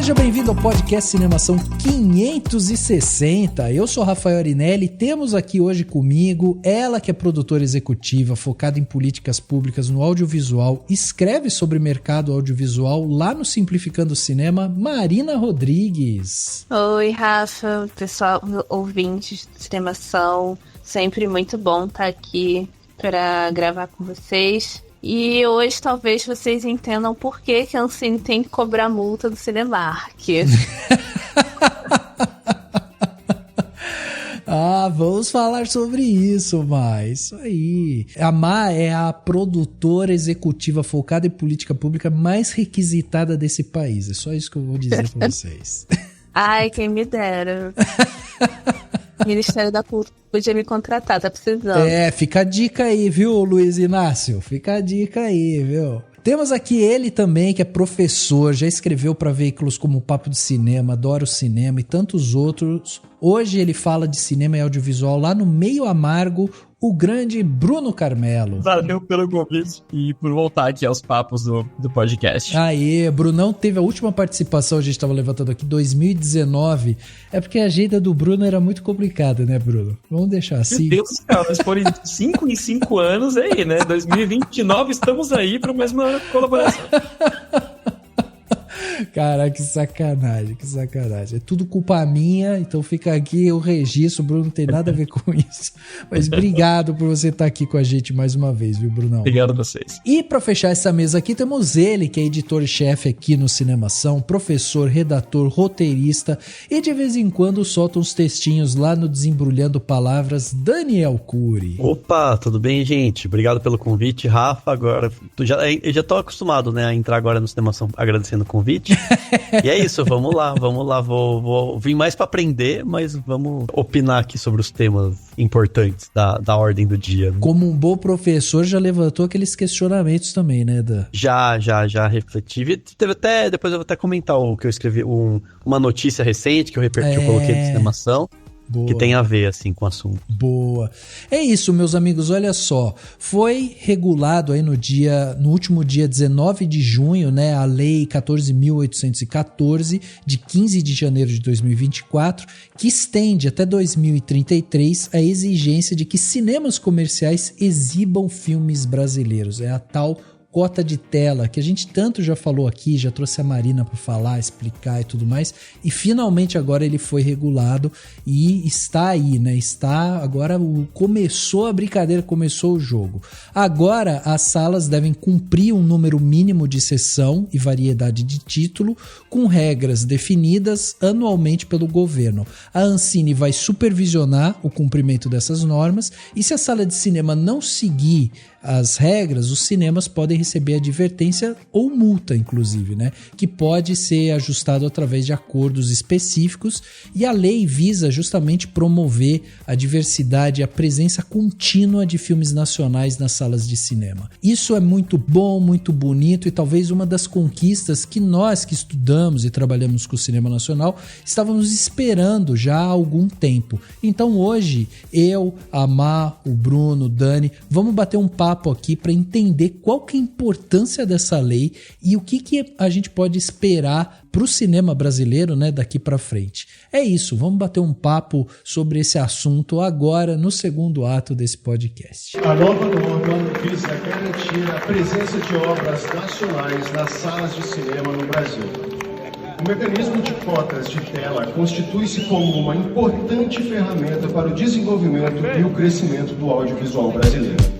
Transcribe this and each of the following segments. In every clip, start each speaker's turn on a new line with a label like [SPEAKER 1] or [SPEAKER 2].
[SPEAKER 1] Seja bem-vindo ao podcast Cinemação 560. Eu sou Rafael Arinelli. Temos aqui hoje comigo ela que é produtora executiva, focada em políticas públicas no audiovisual, escreve sobre mercado audiovisual lá no Simplificando Cinema, Marina Rodrigues.
[SPEAKER 2] Oi, Rafa, pessoal, ouvintes de Cinemação. Sempre muito bom estar aqui para gravar com vocês. E hoje talvez vocês entendam por que a Ancine tem que cobrar multa do Cinemark.
[SPEAKER 1] Vamos falar sobre isso, isso aí. A Má é a produtora executiva focada em política pública mais requisitada desse país. É só isso que eu vou dizer pra vocês.
[SPEAKER 2] Ai, quem me dera. Ministério da Cultura podia me contratar, tá precisando.
[SPEAKER 1] Fica a dica aí, viu, Luiz Inácio? Fica a dica aí, viu? Temos aqui ele também, que é professor, já escreveu para veículos como Papo de Cinema, Adoro Cinema e tantos outros. Hoje ele fala de cinema e audiovisual lá no Meio Amargo, o grande Bruno Carmelo.
[SPEAKER 3] Valeu pelo convite e por voltar aqui aos papos do podcast.
[SPEAKER 1] Aê, Brunão teve a última participação, a gente estava levantando aqui, 2019. É porque a agenda do Bruno era muito complicada, né, Bruno? Vamos deixar assim.
[SPEAKER 3] Meu Deus, cara, mas foram 5 em 5 anos aí, né? 2029 estamos aí para mais uma colaboração.
[SPEAKER 1] Caraca, que sacanagem. É tudo culpa minha, então fica aqui o registro, o Bruno não tem nada a ver com isso. Mas obrigado por você estar aqui com a gente mais uma vez, viu, Brunão?
[SPEAKER 3] Obrigado a vocês.
[SPEAKER 1] E para fechar essa mesa aqui, temos ele, que é editor-chefe aqui no Cinemação, professor, redator, roteirista e de vez em quando solta uns textinhos lá no Desembrulhando Palavras, Daniel Cury.
[SPEAKER 4] Opa, tudo bem, gente? Obrigado pelo convite, Rafa. Agora, eu já tô acostumado, né, a entrar agora no Cinemação agradecendo o convite. E é isso, vamos lá, vou vir mais pra aprender, mas vamos opinar aqui sobre os temas importantes da ordem do dia, né?
[SPEAKER 1] Como um bom professor, já levantou aqueles questionamentos também, né, Dan?
[SPEAKER 4] Já refleti. Teve até, depois eu vou até comentar o que eu escrevi, uma notícia recente que eu coloquei no Cinemação. Boa. Que tem a ver, assim, com o assunto.
[SPEAKER 1] Boa. É isso, meus amigos, olha só. Foi regulado aí no último dia 19 de junho, né, a Lei 14.814, de 15 de janeiro de 2024, que estende até 2033 a exigência de que cinemas comerciais exibam filmes brasileiros. É a tal cota de tela, que a gente tanto já falou aqui, já trouxe a Marina para falar, explicar e tudo mais, e finalmente agora ele foi regulado e está aí, né? Agora começou a brincadeira, começou o jogo. Agora as salas devem cumprir um número mínimo de sessão e variedade de título, com regras definidas anualmente pelo governo. A Ancine vai supervisionar o cumprimento dessas normas e se a sala de cinema não seguir as regras, os cinemas podem receber advertência ou multa, inclusive, né? Que pode ser ajustado através de acordos específicos, e a lei visa justamente promover a diversidade e a presença contínua de filmes nacionais nas salas de cinema. Isso é muito bom, muito bonito, e talvez uma das conquistas que nós que estudamos e trabalhamos com o cinema nacional estávamos esperando já há algum tempo. Então hoje, eu, a Má, o Bruno, o Dani, vamos bater um papo aqui para entender qual que é a importância dessa lei e o que a gente pode esperar para o cinema brasileiro, né, daqui para frente. É isso, vamos bater um papo sobre esse assunto agora no segundo ato desse podcast.
[SPEAKER 5] A nova norma visa garantir a presença de obras nacionais nas salas de cinema no Brasil. O mecanismo de cotas de tela constitui-se como uma importante ferramenta para o desenvolvimento e o crescimento do audiovisual brasileiro.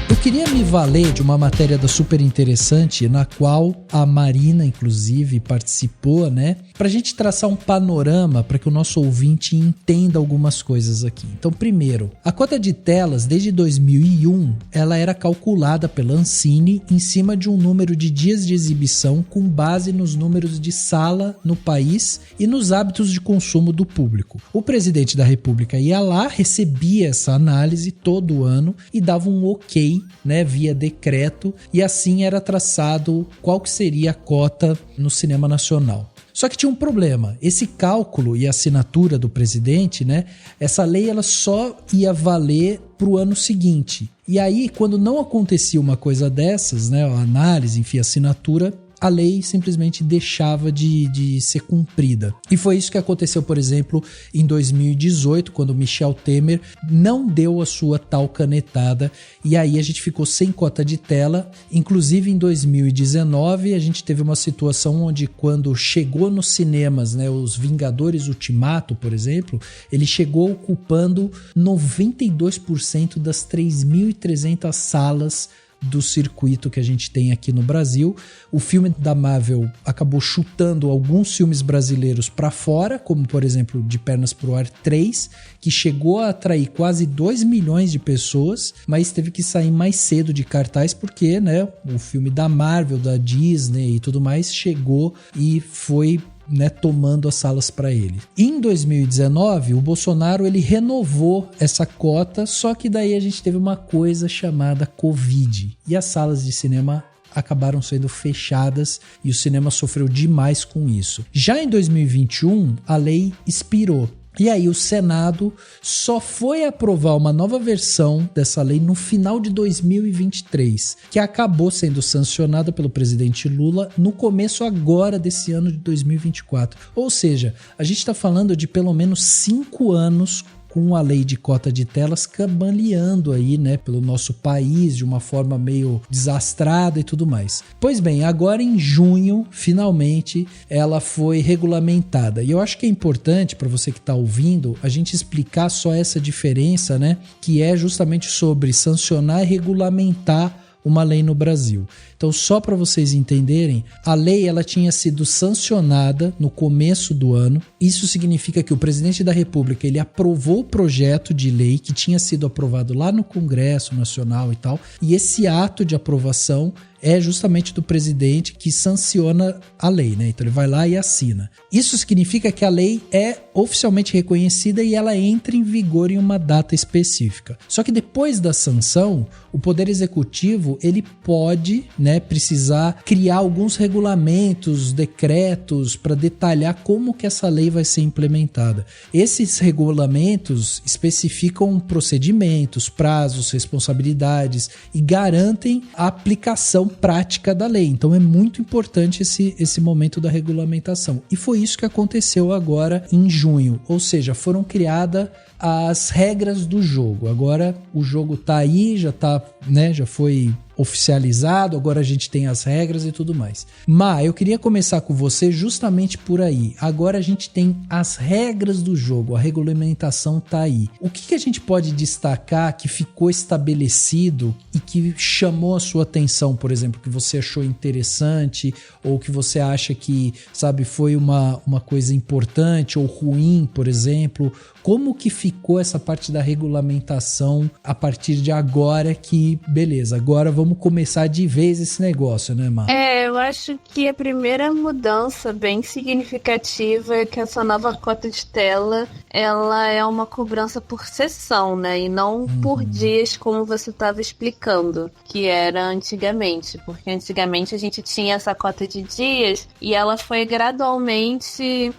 [SPEAKER 1] Eu queria me valer de uma matéria da Super Interessante, na qual a Marina, inclusive, participou, né? Pra gente traçar um panorama para que o nosso ouvinte entenda algumas coisas aqui. Então, primeiro, a cota de telas, desde 2001, ela era calculada pela Ancine em cima de um número de dias de exibição com base nos números de sala no país e nos hábitos de consumo do público. O presidente da República ia lá, recebia essa análise todo ano e dava um ok, né, via decreto, e assim era traçado qual que seria a cota no cinema nacional. Só que tinha um problema. Esse cálculo e assinatura do presidente, né? Essa lei ela só ia valer para o ano seguinte. E aí, quando não acontecia uma coisa dessas, né? A análise, enfim, a assinatura, a lei simplesmente deixava de ser cumprida. E foi isso que aconteceu, por exemplo, em 2018, quando Michel Temer não deu a sua tal canetada, e aí a gente ficou sem cota de tela. Inclusive, em 2019, a gente teve uma situação onde, quando chegou nos cinemas, né, os Vingadores Ultimato, por exemplo, ele chegou ocupando 92% das 3.300 salas do circuito que a gente tem aqui no Brasil. O filme da Marvel acabou chutando alguns filmes brasileiros para fora, como por exemplo De Pernas pro Ar 3, que chegou a atrair quase 2 milhões de pessoas, mas teve que sair mais cedo de cartaz porque, né, o filme da Marvel, da Disney e tudo mais chegou e foi, né, tomando as salas para ele. Em 2019, o Bolsonaro ele renovou essa cota, só que daí a gente teve uma coisa chamada Covid e as salas de cinema acabaram sendo fechadas e o cinema sofreu demais com isso. Já em 2021, a lei expirou. E aí o Senado só foi aprovar uma nova versão dessa lei no final de 2023, que acabou sendo sancionada pelo presidente Lula no começo agora desse ano de 2024. Ou seja, a gente está falando de pelo menos 5 anos com a lei de cota de telas cambaleando aí, né, pelo nosso país de uma forma meio desastrada e tudo mais. Pois bem, agora em junho, finalmente, ela foi regulamentada. E eu acho que é importante para você que está ouvindo a gente explicar só essa diferença, né, que é justamente sobre sancionar e regulamentar uma lei no Brasil. Então, só para vocês entenderem, a lei ela tinha sido sancionada no começo do ano. Isso significa que o presidente da República ele aprovou o projeto de lei que tinha sido aprovado lá no Congresso Nacional e tal. E esse ato de aprovação é justamente do presidente que sanciona a lei, né? Então ele vai lá e assina. Isso significa que a lei é oficialmente reconhecida e ela entra em vigor em uma data específica. Só que depois da sanção, o Poder Executivo ele pode, né, precisar criar alguns regulamentos, decretos para detalhar como que essa lei vai ser implementada. Esses regulamentos especificam procedimentos, prazos, responsabilidades e garantem a aplicação prática da lei. Então é muito importante esse momento da regulamentação. E foi isso que aconteceu agora em junho. Ou seja, foram criadas as regras do jogo. Agora o jogo tá aí, já tá, né, já foi oficializado, agora a gente tem as regras e tudo mais. Mas eu queria começar com você justamente por aí. Agora a gente tem as regras do jogo, a regulamentação tá aí. O que a gente pode destacar que ficou estabelecido e que chamou a sua atenção, por exemplo, que você achou interessante ou que você acha que, sabe, foi uma coisa importante ou ruim, por exemplo? Como que ficou essa parte da regulamentação a partir de agora que, beleza, agora vamos começar de vez esse negócio, né, Mar?
[SPEAKER 2] Eu acho que a primeira mudança bem significativa é que essa nova cota de tela, ela é uma cobrança por sessão, né, e não por dias, como você estava explicando, que era antigamente, porque antigamente a gente tinha essa cota de dias e ela foi gradualmente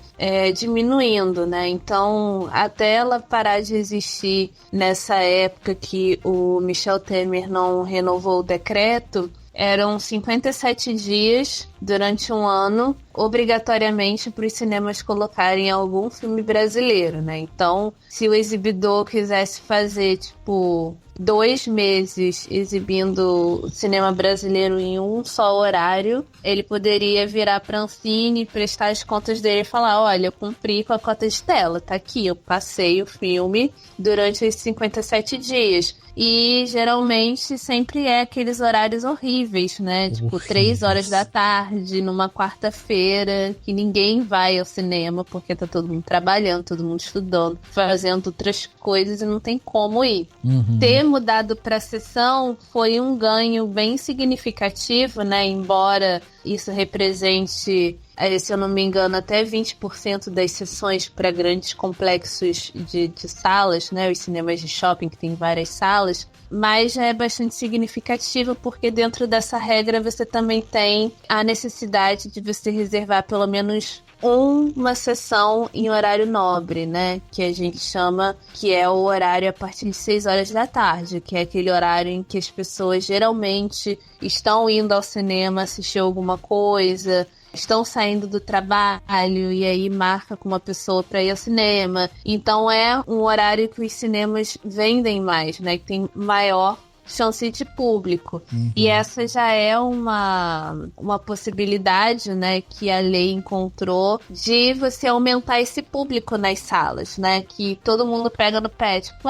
[SPEAKER 2] diminuindo, né, então até ela parar de existir nessa época que o Michel Temer não renovou o decreto, eram 57 dias durante um ano, obrigatoriamente para os cinemas colocarem algum filme brasileiro, né? Então, se o exibidor quisesse fazer, 2 meses exibindo cinema brasileiro em um só horário, ele poderia virar para a Ancine, prestar as contas dele e falar: olha, eu cumpri com a cota de tela, tá aqui, eu passei o filme durante esses 57 dias. E geralmente sempre é aqueles horários horríveis, né? 3 horas da tarde, numa quarta-feira, que ninguém vai ao cinema porque tá todo mundo trabalhando, todo mundo estudando, fazendo outras coisas e não tem como ir. Ter mudado para sessão foi um ganho bem significativo, né? Embora isso represente, se eu não me engano, até 20% das sessões para grandes complexos de salas, né? Os cinemas de shopping que tem várias salas, mas já é bastante significativo porque dentro dessa regra você também tem a necessidade de você reservar pelo menos uma sessão em horário nobre, né? Que a gente chama, que é o horário a partir de 6 horas da tarde, que é aquele horário em que as pessoas geralmente estão indo ao cinema assistir alguma coisa, estão saindo do trabalho e aí marca com uma pessoa para ir ao cinema. Então é um horário que os cinemas vendem mais, né? Que tem maior chance de público. E essa já é uma possibilidade, né, que a lei encontrou de você aumentar esse público nas salas, né, que todo mundo pega no pé, tipo,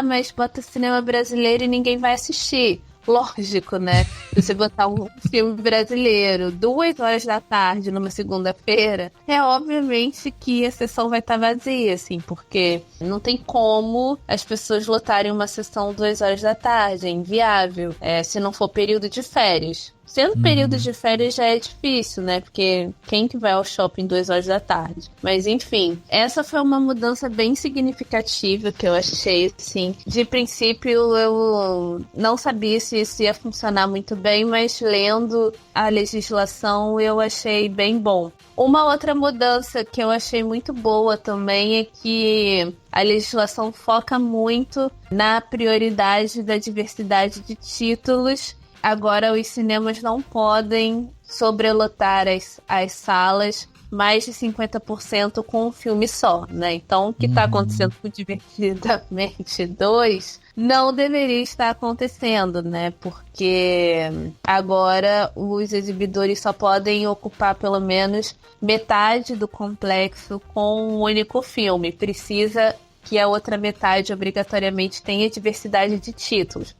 [SPEAKER 2] mas bota cinema brasileiro e ninguém vai assistir. Lógico, né? Você botar um filme brasileiro 2 horas da tarde numa segunda-feira, é obviamente que a sessão vai estar vazia, assim, porque não tem como as pessoas lotarem uma sessão 2 horas da tarde, é inviável, se não for período de férias. Sendo período de férias já é difícil, né? Porque quem que vai ao shopping 2 horas da tarde? Mas enfim, essa foi uma mudança bem significativa que eu achei, assim. De princípio, eu não sabia se isso ia funcionar muito bem, mas lendo a legislação eu achei bem bom. Uma outra mudança que eu achei muito boa também é que a legislação foca muito na prioridade da diversidade de títulos. Agora os cinemas não podem sobrelotar as salas mais de 50% com um filme só, né? Então o que está acontecendo com Divertidamente 2 não deveria estar acontecendo, né? Porque agora os exibidores só podem ocupar pelo menos metade do complexo com um único filme. Precisa que a outra metade obrigatoriamente tenha diversidade de títulos.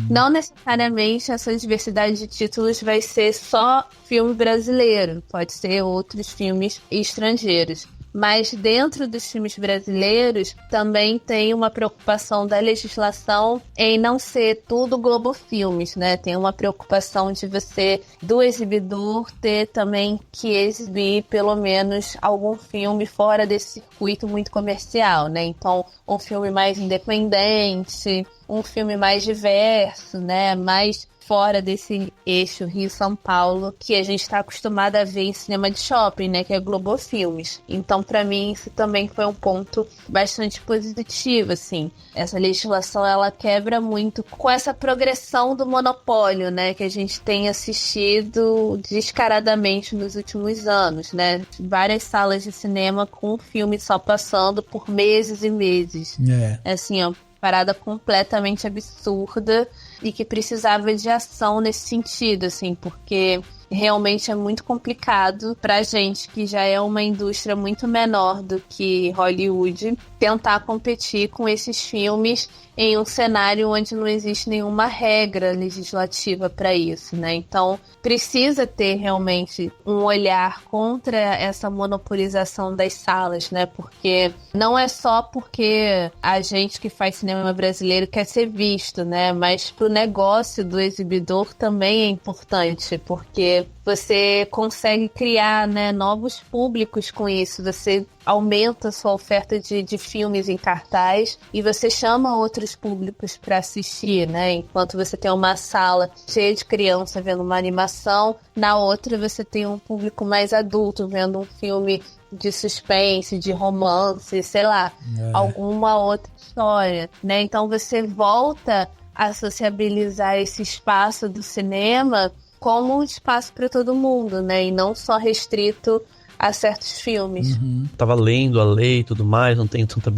[SPEAKER 2] Não necessariamente essa diversidade de títulos vai ser só filme brasileiro, pode ser outros filmes estrangeiros. Mas dentro dos filmes brasileiros também tem uma preocupação da legislação em não ser tudo Globo Filmes, né? Tem uma preocupação de você, do exibidor, ter também que exibir pelo menos algum filme fora desse circuito muito comercial, né? Então, um filme mais independente, um filme mais diverso, né? Mais fora desse eixo Rio-São Paulo, que a gente está acostumado a ver em cinema de shopping, né, que é Globo Filmes. Então, para mim, isso também foi um ponto bastante positivo, assim. Essa legislação, ela quebra muito com essa progressão do monopólio, né, que a gente tem assistido descaradamente nos últimos anos, né. Várias salas de cinema com um filme só passando por meses e meses. Assim, ó, parada completamente absurda e que precisava de ação nesse sentido, assim, porque realmente é muito complicado pra gente, que já é uma indústria muito menor do que Hollywood, tentar competir com esses filmes em um cenário onde não existe nenhuma regra legislativa para isso, né? Então, precisa ter realmente um olhar contra essa monopolização das salas, né? Porque não é só porque a gente que faz cinema brasileiro quer ser visto, né? Mas pro negócio do exibidor também é importante, porque você consegue criar, né, novos públicos com isso. Você aumenta a sua oferta de filmes em cartaz e você chama outros públicos para assistir, né? Enquanto você tem uma sala cheia de criança vendo uma animação, na outra você tem um público mais adulto vendo um filme de suspense, de romance, sei lá, alguma outra história, né? Então você volta a sociabilizar esse espaço do cinema como um espaço para todo mundo, né? E não só restrito a certos filmes.
[SPEAKER 4] Tava lendo a lei e tudo mais, não tenho tanta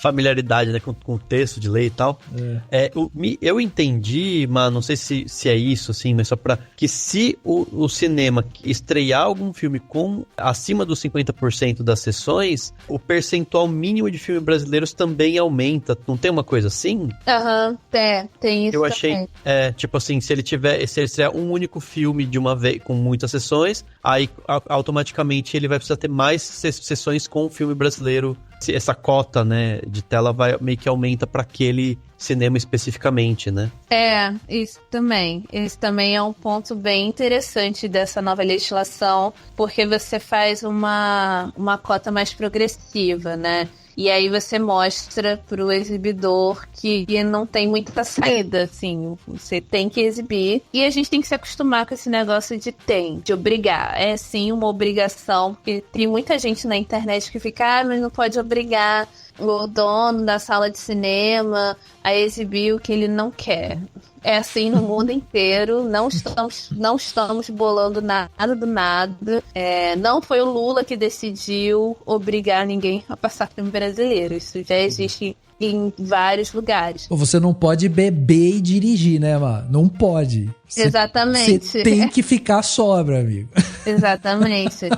[SPEAKER 4] familiaridade, né, com o texto de lei e tal. Eu entendi, mas não sei se é isso, assim, mas só pra que se o cinema estrear algum filme com acima dos 50% das sessões, o percentual mínimo de filmes brasileiros também aumenta. Não tem uma coisa assim?
[SPEAKER 2] Tem isso.
[SPEAKER 4] Eu achei,
[SPEAKER 2] também.
[SPEAKER 4] Tipo assim, se ele tiver um único filme de uma vez, com muitas sessões, aí automaticamente ele vai precisar ter mais sessões com o filme brasileiro. Essa cota, né, de tela vai meio que aumenta para aquele cinema especificamente, né?
[SPEAKER 2] Isso também. Esse também é um ponto bem interessante dessa nova legislação, porque você faz uma cota mais progressiva, né? E aí você mostra pro exibidor que não tem muita saída, assim. Você tem que exibir. E a gente tem que se acostumar com esse negócio de obrigar. É sim uma obrigação, porque tem muita gente na internet que fica, mas não pode obrigar o dono da sala de cinema a exibir o que ele não quer. É assim no mundo inteiro, não estamos bolando nada do nada. Não foi o Lula que decidiu obrigar ninguém a passar filme brasileiro. Isso já existe em vários lugares.
[SPEAKER 1] Você não pode beber e dirigir, né, mano? Não pode.
[SPEAKER 2] Exatamente.
[SPEAKER 1] Você tem que ficar sóbrio, amigo.
[SPEAKER 2] Exatamente.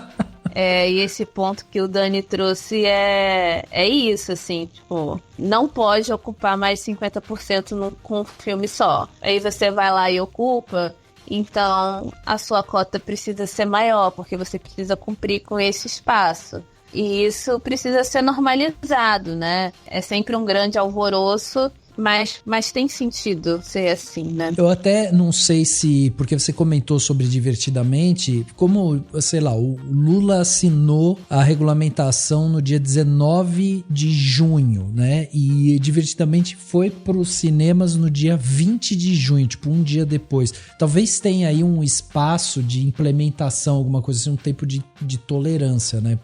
[SPEAKER 2] E esse ponto que o Dani trouxe é isso, assim, tipo, não pode ocupar mais 50% com um filme só. Aí você vai lá e ocupa, então a sua cota precisa ser maior, porque você precisa cumprir com esse espaço. E isso precisa ser normalizado, né? É sempre um grande alvoroço, mas tem sentido ser assim, né?
[SPEAKER 1] Eu até não sei se... Porque você comentou sobre Divertidamente, como, sei lá, o Lula assinou a regulamentação no dia 19 de junho, né? E Divertidamente foi para os cinemas no dia 20 de junho, tipo um dia depois. Talvez tenha aí um espaço de implementação, alguma coisa assim, um tempo de tolerância, né?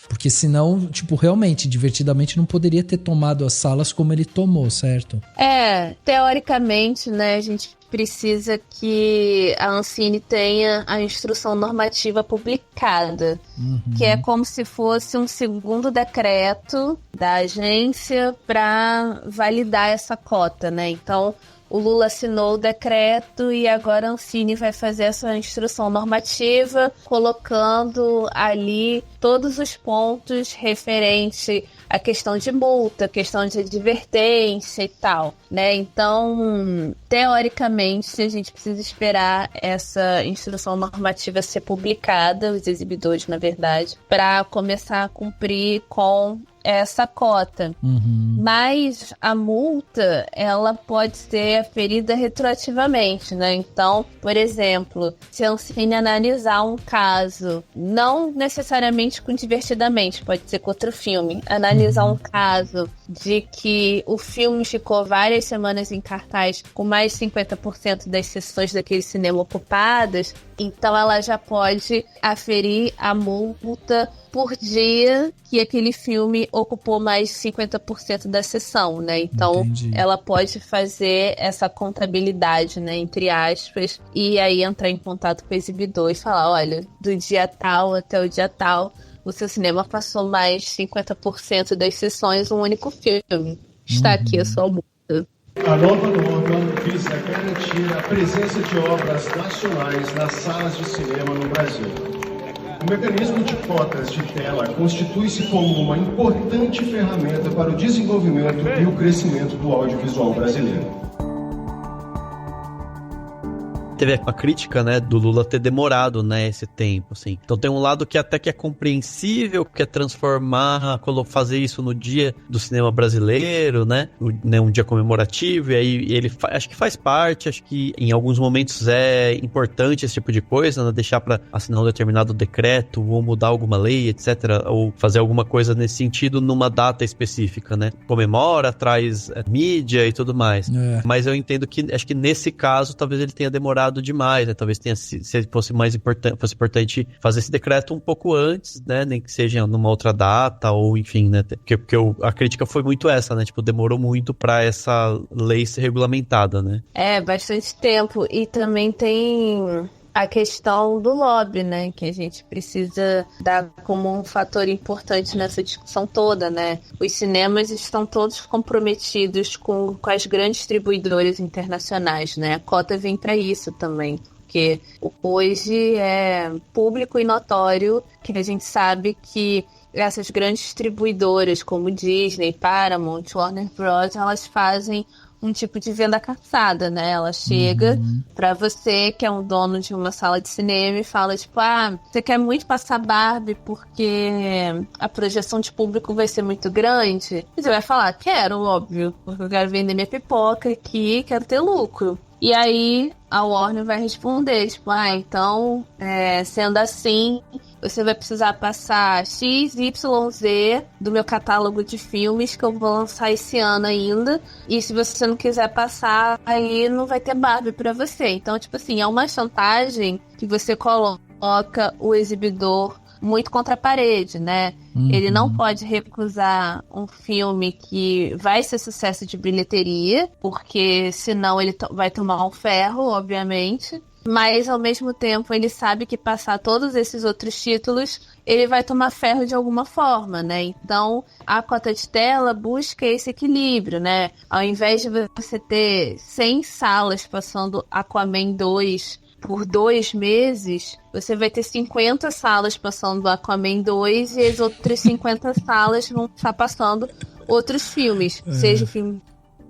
[SPEAKER 1] Porque senão, tipo, realmente, Divertidamente não poderia ter tomado as salas como ele tomou, certo?
[SPEAKER 2] Teoricamente, né, a gente precisa que a Ancine tenha a instrução normativa publicada, que é como se fosse um segundo decreto da agência para validar essa cota, né? Então, o Lula assinou o decreto e agora a Ancine vai fazer essa instrução normativa, colocando ali todos os pontos referentes à questão de multa, questão de advertência e tal, né? Então, teoricamente, a gente precisa esperar essa instrução normativa ser publicada, os exibidores, na verdade, para começar a cumprir com essa cota. Mas a multa, ela pode ser aferida retroativamente, né? Então, por exemplo, se a Ancine analisar um caso, não necessariamente com Divertidamente, pode ser com outro filme, analisar um caso de que o filme ficou várias semanas em cartaz com mais de 50% das sessões daquele cinema ocupadas, então ela já pode aferir a multa por dia que aquele filme ocupou mais de 50% da sessão, né? Então,
[SPEAKER 1] Entendi.
[SPEAKER 2] Ela pode fazer essa contabilidade, né, entre aspas, e aí entrar em contato com o exibidor e falar, olha, do dia tal até o dia tal, o seu cinema passou mais de 50% das sessões um único filme. Está aqui a sua multa.
[SPEAKER 5] A nova norma visa garantir a presença de obras nacionais nas salas de cinema no Brasil. O mecanismo de cotas de tela constitui-se como uma importante ferramenta para o desenvolvimento e o crescimento do audiovisual brasileiro.
[SPEAKER 4] Teve a crítica, né, do Lula ter demorado, né, esse tempo, assim. Então tem um lado que até que é compreensível, que é transformar, fazer isso no dia do cinema brasileiro, né, um dia comemorativo, e aí ele acho que faz parte, acho que em alguns momentos é importante esse tipo de coisa, né, deixar para assinar um determinado decreto, ou mudar alguma lei, etc, ou fazer alguma coisa nesse sentido numa data específica, né, comemora, traz mídia e tudo mais. Mas eu entendo que, acho que nesse caso, talvez ele tenha demorado demais, né? Talvez fosse importante fazer esse decreto um pouco antes, né? Nem que seja numa outra data, ou enfim, né? Porque a crítica foi muito essa, né? Tipo, demorou muito pra essa lei ser regulamentada, né?
[SPEAKER 2] Bastante tempo. E também tem a questão do lobby, né? Que a gente precisa dar como um fator importante nessa discussão toda, né? Os cinemas estão todos comprometidos com as grandes distribuidoras internacionais, né? A cota vem para isso também. Porque hoje é público e notório que a gente sabe que essas grandes distribuidoras como Disney, Paramount, Warner Bros., elas fazem um tipo de venda caçada, né? Ela chega pra você, que é um dono de uma sala de cinema, e fala, tipo, você quer muito passar Barbie porque a projeção de público vai ser muito grande? E você vai falar, quero, óbvio, porque eu quero vender minha pipoca aqui, quero ter lucro. E aí a Warner vai responder, tipo, então, sendo assim, você vai precisar passar X, Y, Z do meu catálogo de filmes que eu vou lançar esse ano ainda. E se você não quiser passar, aí não vai ter Barbie pra você. Então, tipo assim, é uma chantagem que você coloca o exibidor muito contra a parede, né? Ele não pode recusar um filme que vai ser sucesso de bilheteria, porque senão ele vai tomar um ferro, obviamente. Mas, ao mesmo tempo, ele sabe que passar todos esses outros títulos, ele vai tomar ferro de alguma forma, né? Então, a cota de tela busca esse equilíbrio, né? Ao invés de você ter 100 salas passando Aquaman 2 por 2 meses, você vai ter 50 salas passando Aquaman 2 e as outras 50 salas vão estar passando outros filmes. Seja filme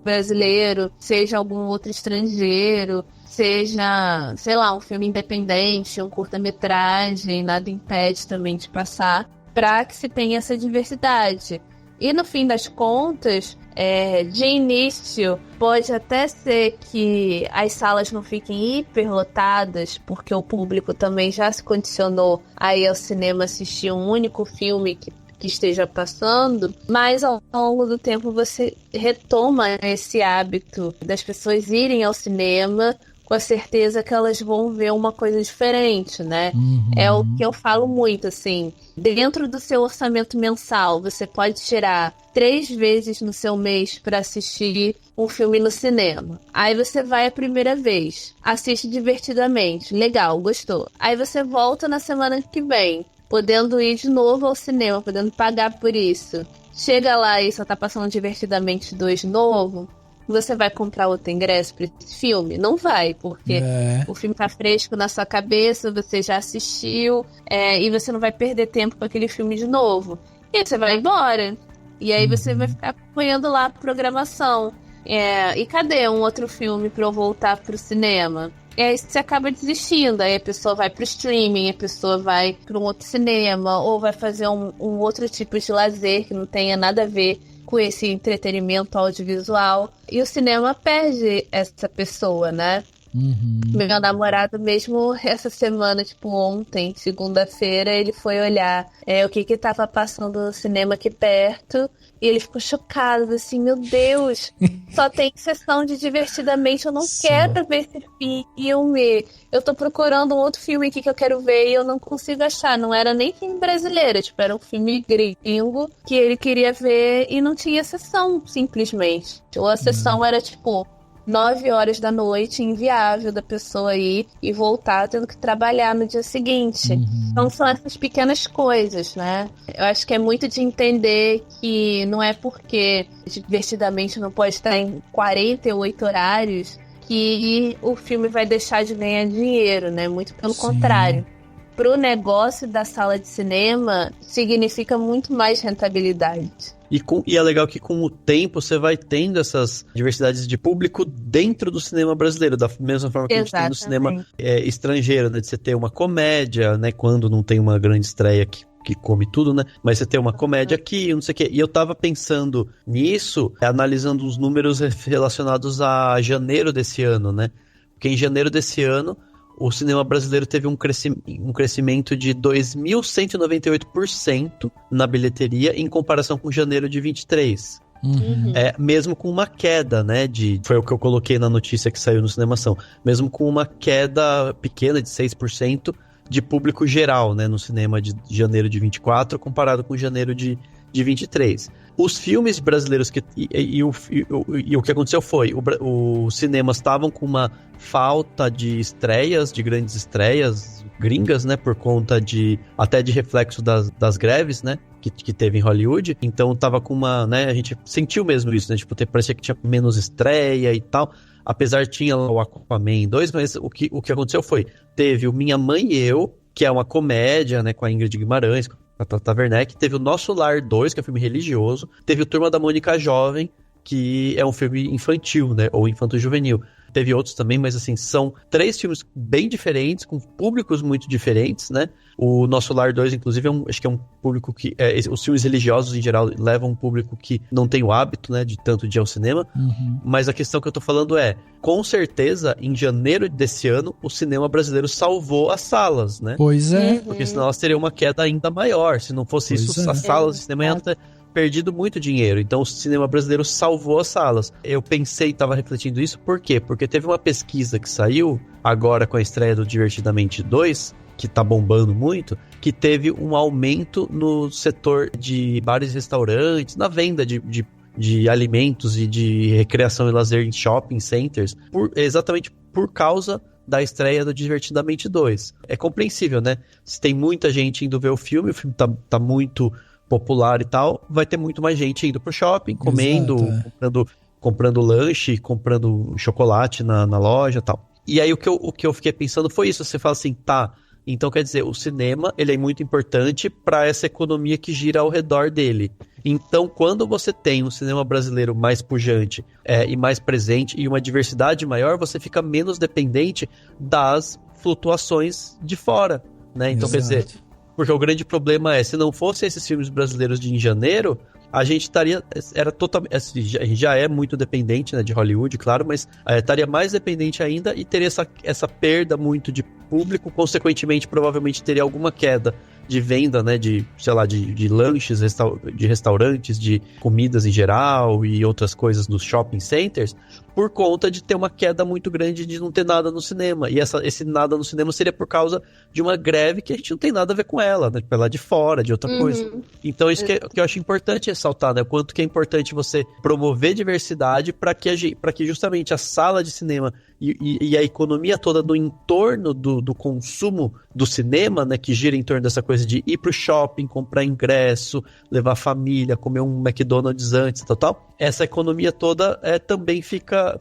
[SPEAKER 2] brasileiro, seja algum outro estrangeiro, seja, sei lá, um filme independente, um curta-metragem, nada impede também de passar, para que se tenha essa diversidade. E no fim das contas, de início, pode até ser que as salas não fiquem hiperlotadas, porque o público também já se condicionou a ir ao cinema assistir um único filme que esteja passando, mas ao longo do tempo você retoma esse hábito das pessoas irem ao cinema com a certeza que elas vão ver uma coisa diferente, né? É o que eu falo muito, assim. Dentro do seu orçamento mensal, você pode tirar 3 vezes no seu mês para assistir um filme no cinema. Aí você vai a primeira vez, assiste divertidamente, legal, gostou. Aí você volta na semana que vem, podendo ir de novo ao cinema, podendo pagar por isso. Chega lá e só tá passando Divertidamente 2 novo. Você vai comprar outro ingresso para esse filme? Não vai, porque o filme tá fresco na sua cabeça, você já assistiu, e você não vai perder tempo com aquele filme de novo. E você vai embora. E aí você vai ficar acompanhando lá a programação. E cadê um outro filme para eu voltar pro cinema? E aí você acaba desistindo. Aí a pessoa vai pro streaming, a pessoa vai para um outro cinema, ou vai fazer um outro tipo de lazer que não tenha nada a ver com esse entretenimento audiovisual. E o cinema perde essa pessoa, né? Meu namorado mesmo, essa semana, tipo ontem, segunda-feira, ele foi olhar o que tava passando no cinema aqui perto. E ele ficou chocado, assim, meu Deus, só tem sessão de Divertidamente, eu não quero ver esse filme. Eu tô procurando um outro filme aqui que eu quero ver e eu não consigo achar. Não era nem filme brasileiro, tipo, era um filme gringo que ele queria ver e não tinha sessão, simplesmente. Ou a sessão era, tipo, 9 horas da noite, inviável da pessoa ir e voltar tendo que trabalhar no dia seguinte. Então são essas pequenas coisas, né? Eu acho que é muito de entender que não é porque Divertidamente não pode estar em 48 horários que o filme vai deixar de ganhar dinheiro, né? Muito pelo contrário. Pro negócio da sala de cinema, significa muito mais rentabilidade.
[SPEAKER 4] E é legal que com o tempo você vai tendo essas diversidades de público dentro do cinema brasileiro, da mesma forma que a gente tem no cinema estrangeiro, né? De você ter uma comédia, né? Quando não tem uma grande estreia que come tudo, né? Mas você tem uma comédia aqui, não sei o quê. E eu tava pensando nisso, analisando os números relacionados a janeiro desse ano, né? Porque em janeiro desse ano, o cinema brasileiro teve um crescimento de 2.198% na bilheteria em comparação com janeiro de 23. Mesmo com uma queda, né, foi o que eu coloquei na notícia que saiu no Cinemação, mesmo com uma queda pequena de 6% de público geral, né, no cinema de janeiro de 24 comparado com janeiro de 23. Os filmes brasileiros e o que aconteceu foi, os cinemas estavam com uma falta de estreias, de grandes estreias gringas, né, por conta até de reflexo das greves, né, que teve em Hollywood. Então tava com uma, né, a gente sentiu mesmo isso, né, tipo, parecia que tinha menos estreia e tal. Apesar tinha o Aquaman 2, mas o que aconteceu foi, teve o Minha Mãe e Eu, que é uma comédia, né, com a Ingrid Guimarães, com a Tata Werneck, teve o Nosso Lar 2, que é um filme religioso, teve o Turma da Mônica Jovem, que é um filme infantil, né, ou infanto-juvenil. teve outros também, mas assim, são 3 filmes bem diferentes, com públicos muito diferentes, né? O Nosso Lar 2, inclusive, acho que é um público que... os filmes religiosos, em geral, levam um público que não tem o hábito, né, de tanto de ir ao cinema. Mas a questão que eu tô falando é, com certeza, em janeiro desse ano, o cinema brasileiro salvou as salas, né?
[SPEAKER 1] Pois é.
[SPEAKER 4] Porque senão elas teriam uma queda ainda maior. Se não fosse isso, as salas de cinema iam ter perdido muito dinheiro. Então, o cinema brasileiro salvou as salas. Eu pensei, estava refletindo isso, por quê? Porque teve uma pesquisa que saiu agora com a estreia do Divertidamente 2, que tá bombando muito, que teve um aumento no setor de bares e restaurantes, na venda de alimentos e de recreação e lazer em shopping centers, exatamente por causa da estreia do Divertidamente 2. É compreensível, né? Se tem muita gente indo ver o filme tá muito popular e tal, vai ter muito mais gente indo pro shopping, comendo, comprando lanche, comprando chocolate na loja e tal. E aí o que eu fiquei pensando foi isso, você fala assim, tá... Então, quer dizer, o cinema, ele é muito importante para essa economia que gira ao redor dele. Então, quando você tem um cinema brasileiro mais pujante e mais presente e uma diversidade maior, você fica menos dependente das flutuações de fora, né? Então, quer dizer, porque o grande problema se não fossem esses filmes brasileiros de em janeiro, a gente a gente já é muito dependente, né, de Hollywood, claro, mas estaria mais dependente ainda e teria essa perda muito de público, consequentemente, provavelmente teria alguma queda de venda, né, de lanches, de restaurantes, de comidas em geral e outras coisas nos shopping centers, por conta de ter uma queda muito grande de não ter nada no cinema. E esse nada no cinema seria por causa de uma greve que a gente não tem nada a ver com ela, né, pela de fora, de outra coisa. Então isso que eu acho importante ressaltar, né, o quanto que é importante você promover diversidade para que justamente a sala de cinema e a economia toda do entorno do consumo do cinema, né, que gira em torno dessa coisa de ir pro shopping, comprar ingresso, levar a família, comer um McDonald's antes, tal. Essa economia toda também fica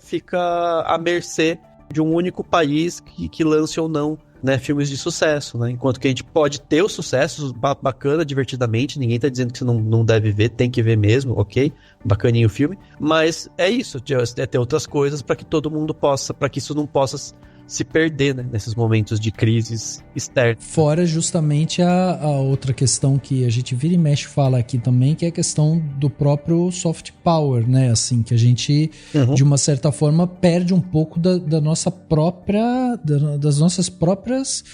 [SPEAKER 4] à mercê de um único país que lance ou não, né, filmes de sucesso, né? Enquanto que a gente pode ter os sucessos bacana, divertidamente, ninguém tá dizendo que você não deve ver, tem que ver mesmo, ok? Bacaninho o filme, mas é isso, é ter outras coisas para que todo mundo possa, para que isso não possa se perder, né, nesses momentos de crises externas.
[SPEAKER 1] Fora justamente a outra questão que a gente vira e mexe fala aqui também, que é a questão do próprio soft power, né, assim, que a gente, de uma certa forma, perde um pouco das nossas próprias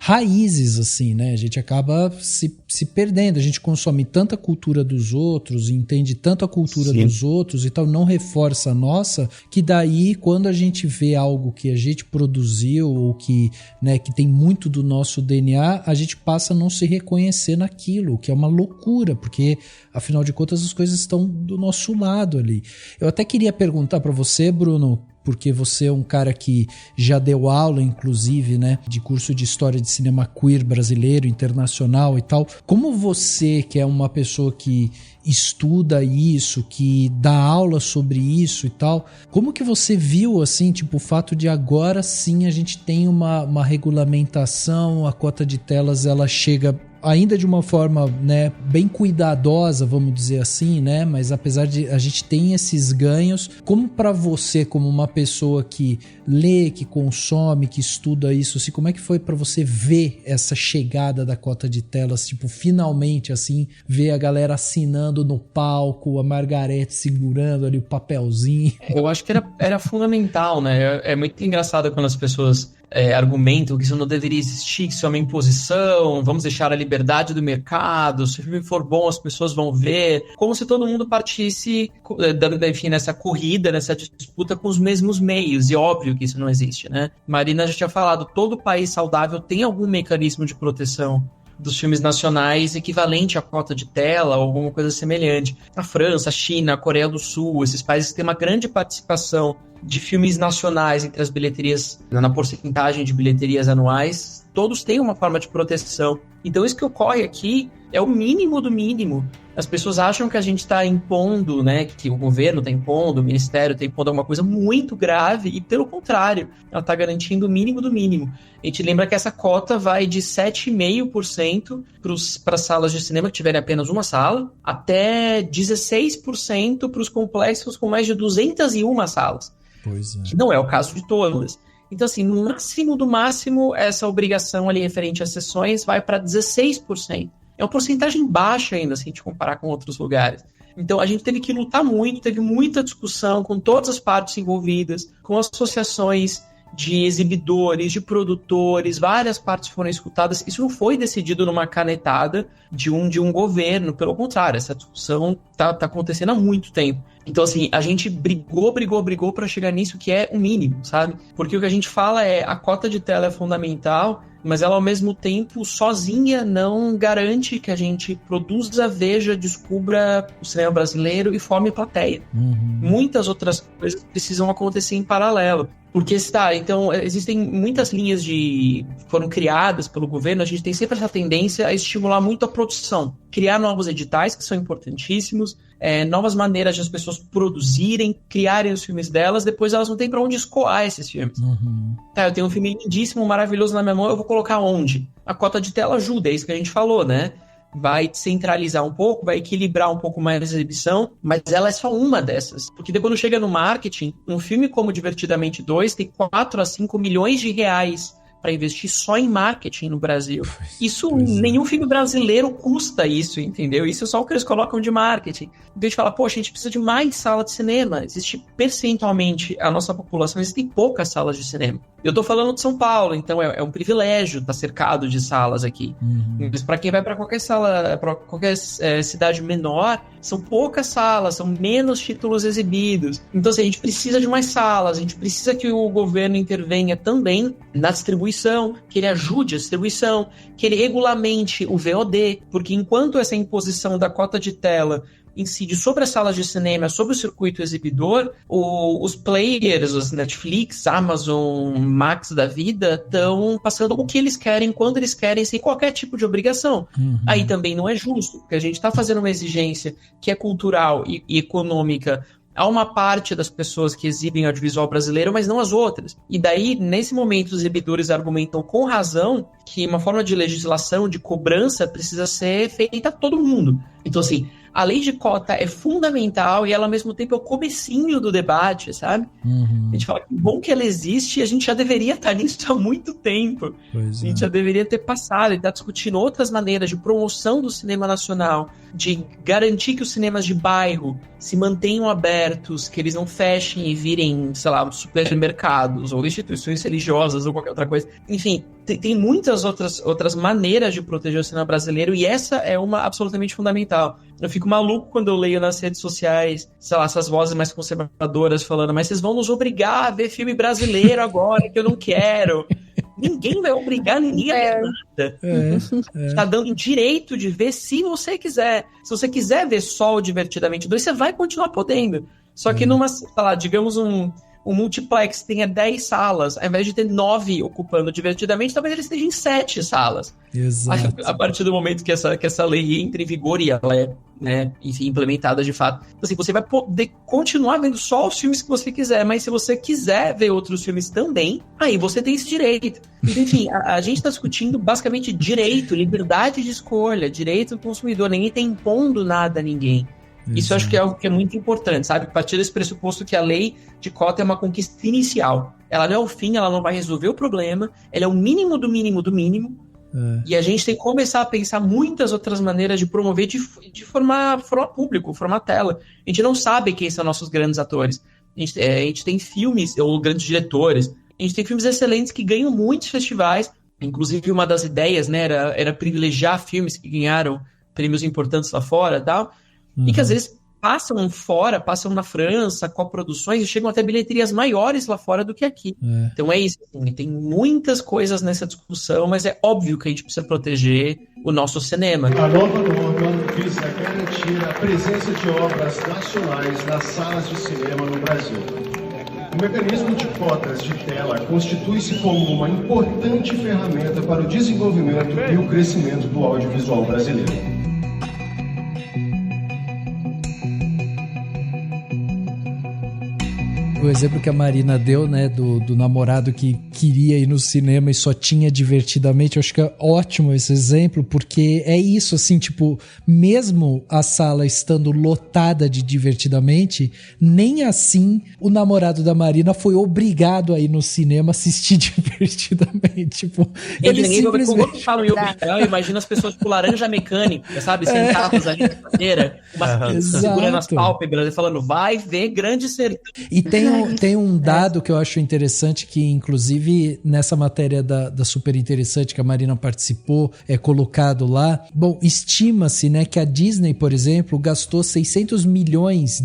[SPEAKER 1] raízes, assim, né? A gente acaba se perdendo, a gente consome tanta cultura dos outros, entende tanto a cultura dos outros e tal, não reforça a nossa, que daí quando a gente vê algo que a gente produziu ou que, né, que tem muito do nosso DNA, a gente passa a não se reconhecer naquilo, que é uma loucura, porque afinal de contas as coisas estão do nosso lado ali. Eu até queria perguntar para você, Bruno, porque você é um cara que já deu aula, inclusive, né, de curso de História de Cinema Queer brasileiro, internacional e tal. Como você, que é uma pessoa que estuda isso, que dá aula sobre isso e tal, como que você viu, assim, tipo, o fato de agora sim a gente tem uma regulamentação, a cota de telas, ela chega ainda de uma forma, né, bem cuidadosa, vamos dizer assim, né, mas apesar de a gente ter esses ganhos, como para você, como uma pessoa que lê, que consome, que estuda isso, assim, como é que foi para você ver essa chegada da cota de telas, tipo, finalmente, assim, ver a galera assinando no palco, a Margarete segurando ali o papelzinho?
[SPEAKER 3] Eu acho que era fundamental, né, é muito engraçado quando as pessoas argumentam que isso não deveria existir, que isso é uma imposição, vamos deixar a liberdade do mercado, se o filme for bom as pessoas vão ver, como se todo mundo partisse, enfim, nessa corrida, nessa disputa com os mesmos meios, e óbvio que isso não existe, né? Marina já tinha falado, todo país saudável tem algum mecanismo de proteção dos filmes nacionais equivalente à cota de tela ou alguma coisa semelhante. A França, a China, a Coreia do Sul, esses países têm uma grande participação de filmes nacionais entre as bilheterias, na porcentagem de bilheterias anuais, todos têm uma forma de proteção. Então isso que ocorre aqui é o mínimo do mínimo. As pessoas acham que a gente está impondo, né, que o governo está impondo, o ministério está impondo alguma coisa muito grave, e pelo contrário, ela está garantindo o mínimo do mínimo. A gente lembra que essa cota vai de 7,5% para as salas de cinema que tiverem apenas uma sala, até 16% para os complexos com mais de 201 salas.
[SPEAKER 1] Pois é.
[SPEAKER 3] Que não é o caso de todas. Então, assim, no máximo do máximo, essa obrigação ali referente às sessões vai para 16%. É uma porcentagem baixa ainda, se a gente comparar com outros lugares. Então, a gente teve que lutar muito, teve muita discussão com todas as partes envolvidas, com associações de exibidores, de produtores, várias partes foram escutadas. Isso não foi decidido numa canetada de um governo, pelo contrário, essa discussão tá acontecendo há muito tempo. Então, assim, a gente brigou para chegar nisso que é o mínimo, sabe? Porque o que a gente fala é a cota de tela é fundamental, mas ela, ao mesmo tempo, sozinha não garante que a gente produza, veja, descubra o cinema brasileiro e forme plateia. Muitas outras coisas precisam acontecer em paralelo. Porque então, existem muitas linhas foram criadas pelo governo, a gente tem sempre essa tendência a estimular muito a produção. Criar novos editais, que são importantíssimos, novas maneiras de as pessoas produzirem, criarem os filmes delas, depois elas não têm para onde escoar esses filmes. Tá, eu tenho um filme lindíssimo, maravilhoso na minha mão, eu vou colocar onde? A cota de tela ajuda, é isso que a gente falou, né? Vai centralizar um pouco, vai equilibrar um pouco mais a exibição, mas ela é só uma dessas. Porque depois, quando chega no marketing, um filme como Divertidamente 2 tem 4 a 5 milhões de reais para investir só em marketing no Brasil. Nenhum filme brasileiro custa isso, entendeu? Isso é só o que eles colocam de marketing. Então a gente fala, poxa, a gente precisa de mais sala de cinema. Existe percentualmente, a nossa população, existem poucas salas de cinema. Eu tô falando de São Paulo, então é um privilégio estar cercado de salas aqui. Mas para quem vai para qualquer sala, para qualquer cidade menor, são poucas salas, são menos títulos exibidos. Então, assim, a gente precisa de mais salas, a gente precisa que o governo intervenha também na distribuição, que ele ajude a distribuição, que ele regulamente o VOD, porque enquanto essa imposição da cota de tela incide sobre as salas de cinema, sobre o circuito exibidor, os players, os Netflix, Amazon, Max da vida, estão passando o que eles querem, quando eles querem, sem qualquer tipo de obrigação. Aí também não é justo, porque a gente está fazendo uma exigência que é cultural e econômica a uma parte das pessoas que exibem audiovisual brasileiro, mas não as outras. E daí, nesse momento, os exibidores argumentam com razão que uma forma de legislação, de cobrança, precisa ser feita a todo mundo. Então, assim, a lei de cota é fundamental e ela, ao mesmo tempo, é o comecinho do debate, sabe? A gente fala que bom que ela existe e a gente já deveria estar nisso há muito tempo. A gente já deveria ter passado e estar discutindo outras maneiras de promoção do cinema nacional, de garantir que os cinemas de bairro se mantenham abertos, que eles não fechem e virem, sei lá, supermercados ou instituições religiosas ou qualquer outra coisa. Enfim, tem muitas outras maneiras de proteger o cinema brasileiro e essa é uma absolutamente fundamental. Eu fico maluco quando eu leio nas redes sociais, sei lá, essas vozes mais conservadoras falando, mas vocês vão nos obrigar a ver filme brasileiro agora, que eu não quero. Ninguém vai obrigar ninguém a ver nada. Está dando direito de ver se você quiser. Se você quiser ver só o Divertidamente 2, você vai continuar podendo. Só que numa, sei lá, digamos um multiplex tenha 10 salas, ao invés de ter 9 ocupando Divertidamente, talvez ele esteja em 7 salas.
[SPEAKER 1] Exato.
[SPEAKER 3] A partir do momento que essa lei entra em vigor e ela é, né, enfim, implementada de fato, assim, você vai poder continuar vendo só os filmes que você quiser, mas se você quiser ver outros filmes também, aí você tem esse direito. Enfim, a gente está discutindo basicamente direito, liberdade de escolha, direito do consumidor, ninguém está impondo nada a ninguém. Isso eu acho que é algo que é muito importante, sabe? A partir desse pressuposto que a lei de cota é uma conquista inicial. Ela não é o fim, ela não vai resolver o problema, ela é o mínimo do mínimo do mínimo. E a gente tem que começar a pensar muitas outras maneiras de promover, de formar público, formar tela. A gente não sabe quem são nossos grandes atores. A gente tem filmes, ou grandes diretores, a gente tem filmes excelentes que ganham muitos festivais. Inclusive, uma das ideias, né, era privilegiar filmes que ganharam prêmios importantes lá fora e tal. E que às vezes passam na França, coproduções, e chegam até bilheterias maiores lá fora do que aqui. Então é isso, assim, tem muitas coisas nessa discussão, mas é óbvio que a gente precisa proteger o nosso cinema.
[SPEAKER 5] A nova norma visa garantir a presença de obras nacionais nas salas de cinema no Brasil. O mecanismo de cotas de tela constitui-se como uma importante ferramenta para o desenvolvimento e o crescimento do audiovisual brasileiro.
[SPEAKER 1] O exemplo que a Marina deu, né, do namorado que queria ir no cinema e só tinha Divertidamente. Eu acho que é ótimo esse exemplo, porque é isso, assim, tipo, mesmo a sala estando lotada de Divertidamente, nem assim o namorado da Marina foi obrigado a ir no cinema assistir Divertidamente. Tipo, ele simplesmente...
[SPEAKER 3] Quando falam em obrigar, eu imagino as pessoas com laranja mecânica, sabe? Sentadas ali na cadeira, segurando as pálpebras e falando, vai ver Grande Sertão.
[SPEAKER 1] E tem um dado que eu acho interessante, que inclusive nessa matéria da Super Interessante que a Marina participou, é colocado lá. Bom, estima-se, né, que a Disney, por exemplo, gastou $600 milhões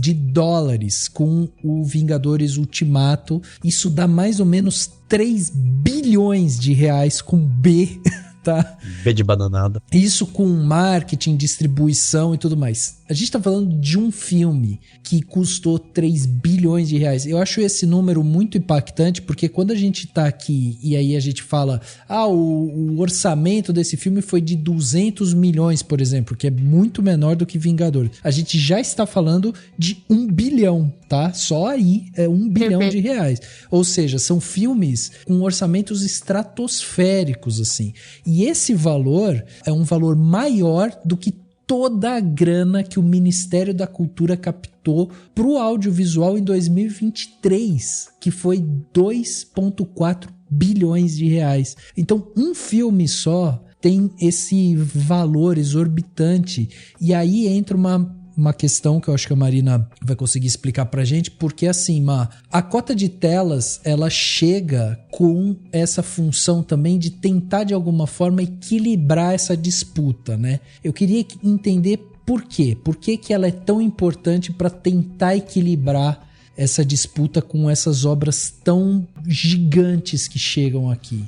[SPEAKER 1] com o Vingadores Ultimato. Isso dá mais ou menos 3 bilhões de reais com B, tá?
[SPEAKER 4] B de bananada.
[SPEAKER 1] Isso com marketing, distribuição e tudo mais. A gente tá falando de um filme que custou 3 bilhões de reais. Eu acho esse número muito impactante, porque quando a gente tá aqui e aí a gente fala, o orçamento desse filme foi de 200 milhões, por exemplo, que é muito menor do que Vingadores. A gente já está falando de 1 bilhão, tá? Só aí é 1 bilhão de reais. Ou seja, são filmes com orçamentos estratosféricos, assim. E esse valor é um valor maior do que toda a grana que o Ministério da Cultura captou pro audiovisual em 2023, que foi 2,4 bilhões de reais. Então, um filme só tem esse valor exorbitante. E aí entra uma questão que eu acho que a Marina vai conseguir explicar pra gente, porque assim, a cota de telas, ela chega com essa função também de tentar de alguma forma equilibrar essa disputa, né? Eu queria entender por quê? Por que ela é tão importante para tentar equilibrar essa disputa com essas obras tão gigantes que chegam aqui?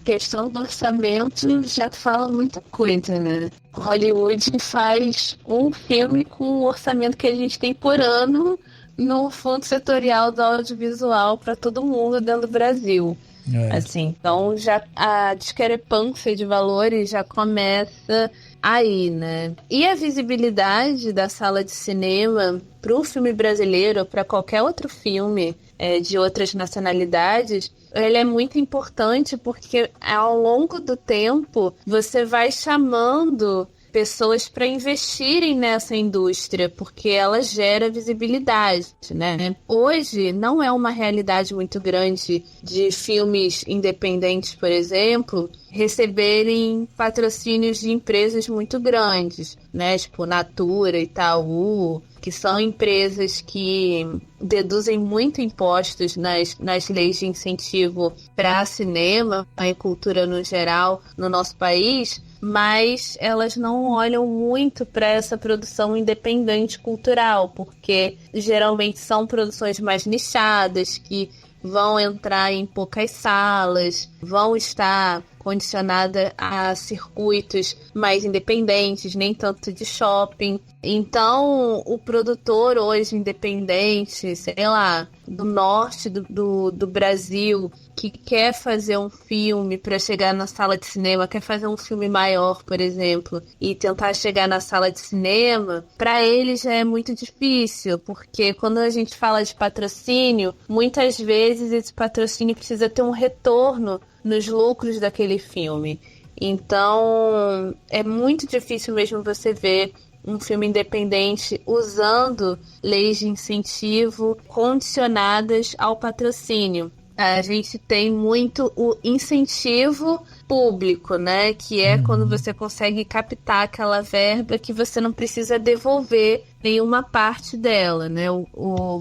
[SPEAKER 2] Questão do orçamento já fala muita coisa, né? Hollywood faz um filme com o orçamento que a gente tem por ano no fundo setorial do audiovisual para todo mundo dentro do Brasil. Assim, então já a discrepância de valores já começa aí, né? E a visibilidade da sala de cinema para o filme brasileiro ou para qualquer outro filme de outras nacionalidades, ele é muito importante porque ao longo do tempo você vai chamando pessoas para investirem nessa indústria, porque ela gera visibilidade, né? Hoje não é uma realidade muito grande de filmes independentes, por exemplo, receberem patrocínios de empresas muito grandes, né? Tipo Natura, Itaú, que são empresas que deduzem muito impostos nas leis de incentivo para cinema e cultura no geral no nosso país, mas elas não olham muito para essa produção independente cultural, porque geralmente são produções mais nichadas, que vão entrar em poucas salas, vão estar condicionada a circuitos mais independentes, nem tanto de shopping. Então, o produtor hoje independente, sei lá, do norte do Brasil, que quer fazer um filme para chegar na sala de cinema, quer fazer um filme maior, por exemplo, e tentar chegar na sala de cinema, para ele já é muito difícil, porque quando a gente fala de patrocínio, muitas vezes esse patrocínio precisa ter um retorno nos lucros daquele filme. Então, é muito difícil mesmo você ver um filme independente usando leis de incentivo condicionadas ao patrocínio. A gente tem muito o incentivo público, né? Que é quando você consegue captar aquela verba que você não precisa devolver nenhuma parte dela, né?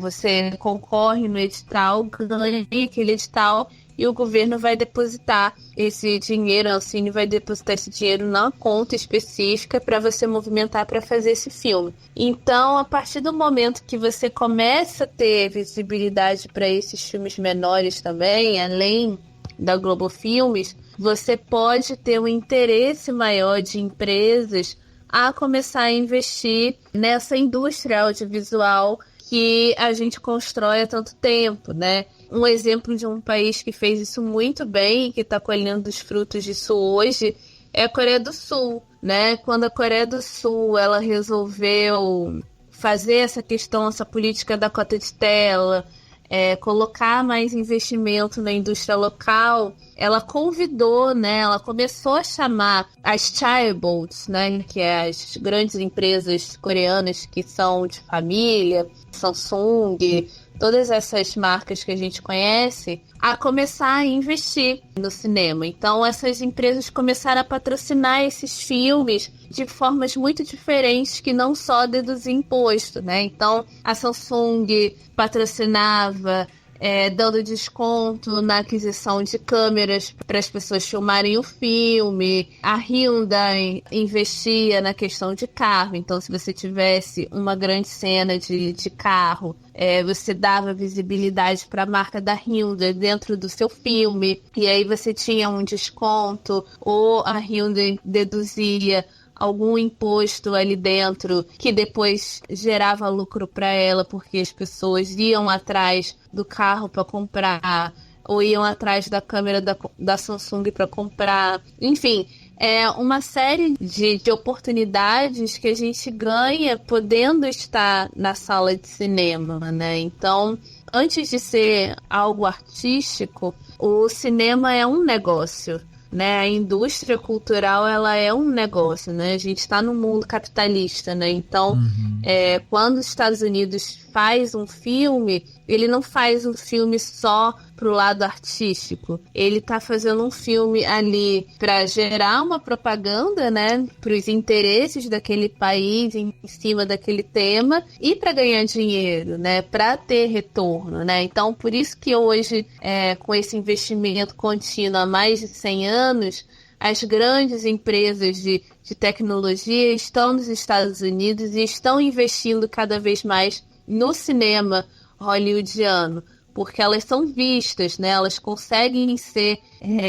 [SPEAKER 2] Você concorre no edital, ganha aquele edital e o governo vai depositar esse dinheiro, a Ancine vai depositar esse dinheiro na conta específica para você movimentar para fazer esse filme. Então, a partir do momento que você começa a ter visibilidade para esses filmes menores também, além da Globo Filmes, você pode ter um interesse maior de empresas a começar a investir nessa indústria audiovisual que a gente constrói há tanto tempo, né? Um exemplo de um país que fez isso muito bem, que está colhendo os frutos disso hoje, é a Coreia do Sul, né? Quando a Coreia do Sul ela resolveu fazer essa questão, essa política da cota de tela, colocar mais investimento na indústria local, ela convidou, né, ela começou a chamar as chaebolds, né, que é as grandes empresas coreanas que são de família, Samsung, todas essas marcas que a gente conhece, a começar a investir no cinema. Então, essas empresas começaram a patrocinar esses filmes de formas muito diferentes que não só deduzir imposto, né? Então, a Samsung patrocinava dando desconto na aquisição de câmeras para as pessoas filmarem o filme. A Hyundai investia na questão de carro. Então, se você tivesse uma grande cena de carro, você dava visibilidade para a marca da Hyundai dentro do seu filme. E aí você tinha um desconto, ou a Hyundai deduzia algum imposto ali dentro que depois gerava lucro para ela, porque as pessoas iam atrás do carro para comprar, ou iam atrás da câmera da Samsung para comprar. Enfim, é uma série de oportunidades que a gente ganha podendo estar na sala de cinema, né? Então, antes de ser algo artístico, o cinema é um negócio, né? A indústria cultural, ela é um negócio, né? A gente está no mundo capitalista, né? Então, quando os Estados Unidos faz um filme, ele não faz um filme só pro lado artístico. Ele tá fazendo um filme ali para gerar uma propaganda, né? Pros interesses daquele país em cima daquele tema e para ganhar dinheiro, né? Para ter retorno, né? Então, por isso que hoje, com esse investimento contínuo há mais de 100 anos, as grandes empresas de tecnologia estão nos Estados Unidos e estão investindo cada vez mais no cinema hollywoodiano, porque elas são vistas, né? Elas conseguem ser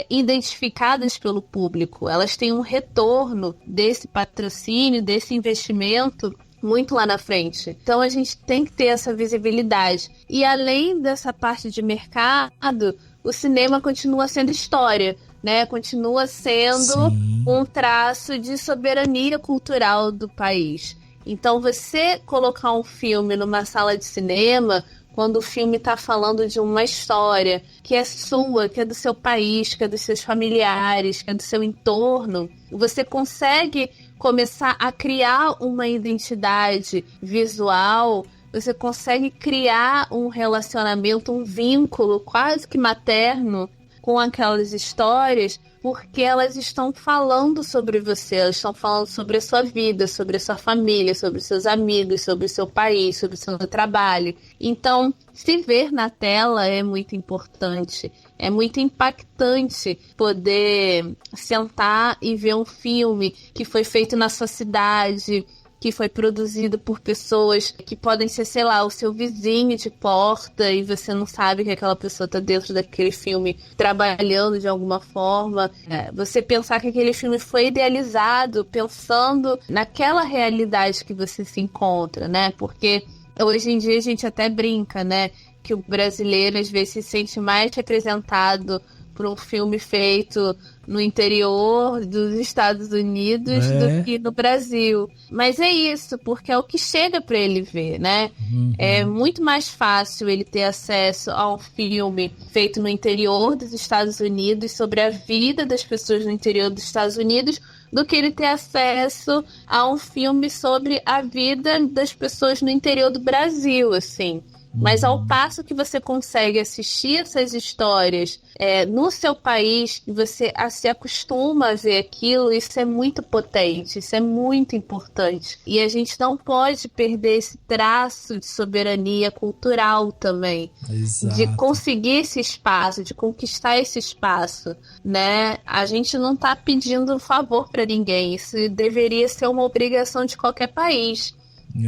[SPEAKER 2] identificadas pelo público, elas têm um retorno desse patrocínio, desse investimento muito lá na frente. Então a gente tem que ter essa visibilidade. E além dessa parte de mercado, o cinema continua sendo história, né? Continua sendo um traço de soberania cultural do país. Então, você colocar um filme numa sala de cinema, quando o filme está falando de uma história que é sua, que é do seu país, que é dos seus familiares, que é do seu entorno, você consegue começar a criar uma identidade visual, você consegue criar um relacionamento, um vínculo quase que materno com aquelas histórias, porque elas estão falando sobre você, elas estão falando sobre a sua vida, sobre a sua família, sobre os seus amigos, sobre o seu país, sobre o seu trabalho. Então, se ver na tela é muito importante, é muito impactante poder sentar e ver um filme que foi feito na sua cidade, que foi produzido por pessoas que podem ser, sei lá, o seu vizinho de porta e você não sabe que aquela pessoa está dentro daquele filme trabalhando de alguma forma. Você pensar que aquele filme foi idealizado pensando naquela realidade que você se encontra, né? Porque hoje em dia a gente até brinca, né? Que o brasileiro às vezes se sente mais representado por um filme feito no interior dos Estados Unidos do que no Brasil. Mas é isso, porque é o que chega para ele ver, né? É muito mais fácil ele ter acesso a um filme feito no interior dos Estados Unidos, sobre a vida das pessoas no interior dos Estados Unidos, do que ele ter acesso a um filme sobre a vida das pessoas no interior do Brasil, assim. Mas ao passo que você consegue assistir essas histórias no seu país, você se acostuma a ver aquilo, isso é muito potente, isso é muito importante. E a gente não pode perder esse traço de soberania cultural também. Exato. De conseguir esse espaço, de conquistar esse espaço, né? A gente não está pedindo um favor para ninguém, isso deveria ser uma obrigação de qualquer país.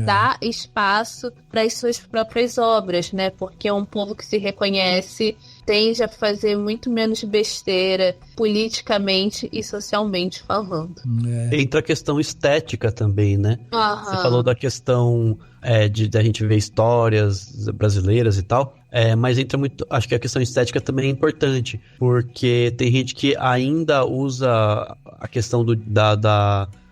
[SPEAKER 2] Dar espaço para as suas próprias obras, né? Porque é um povo que se reconhece, tende a fazer muito menos besteira politicamente e socialmente falando.
[SPEAKER 4] Entra a questão estética também, né? Você falou da questão de a gente ver histórias brasileiras e tal, mas entra muito, acho que a questão estética também é importante, porque tem gente que ainda usa a questão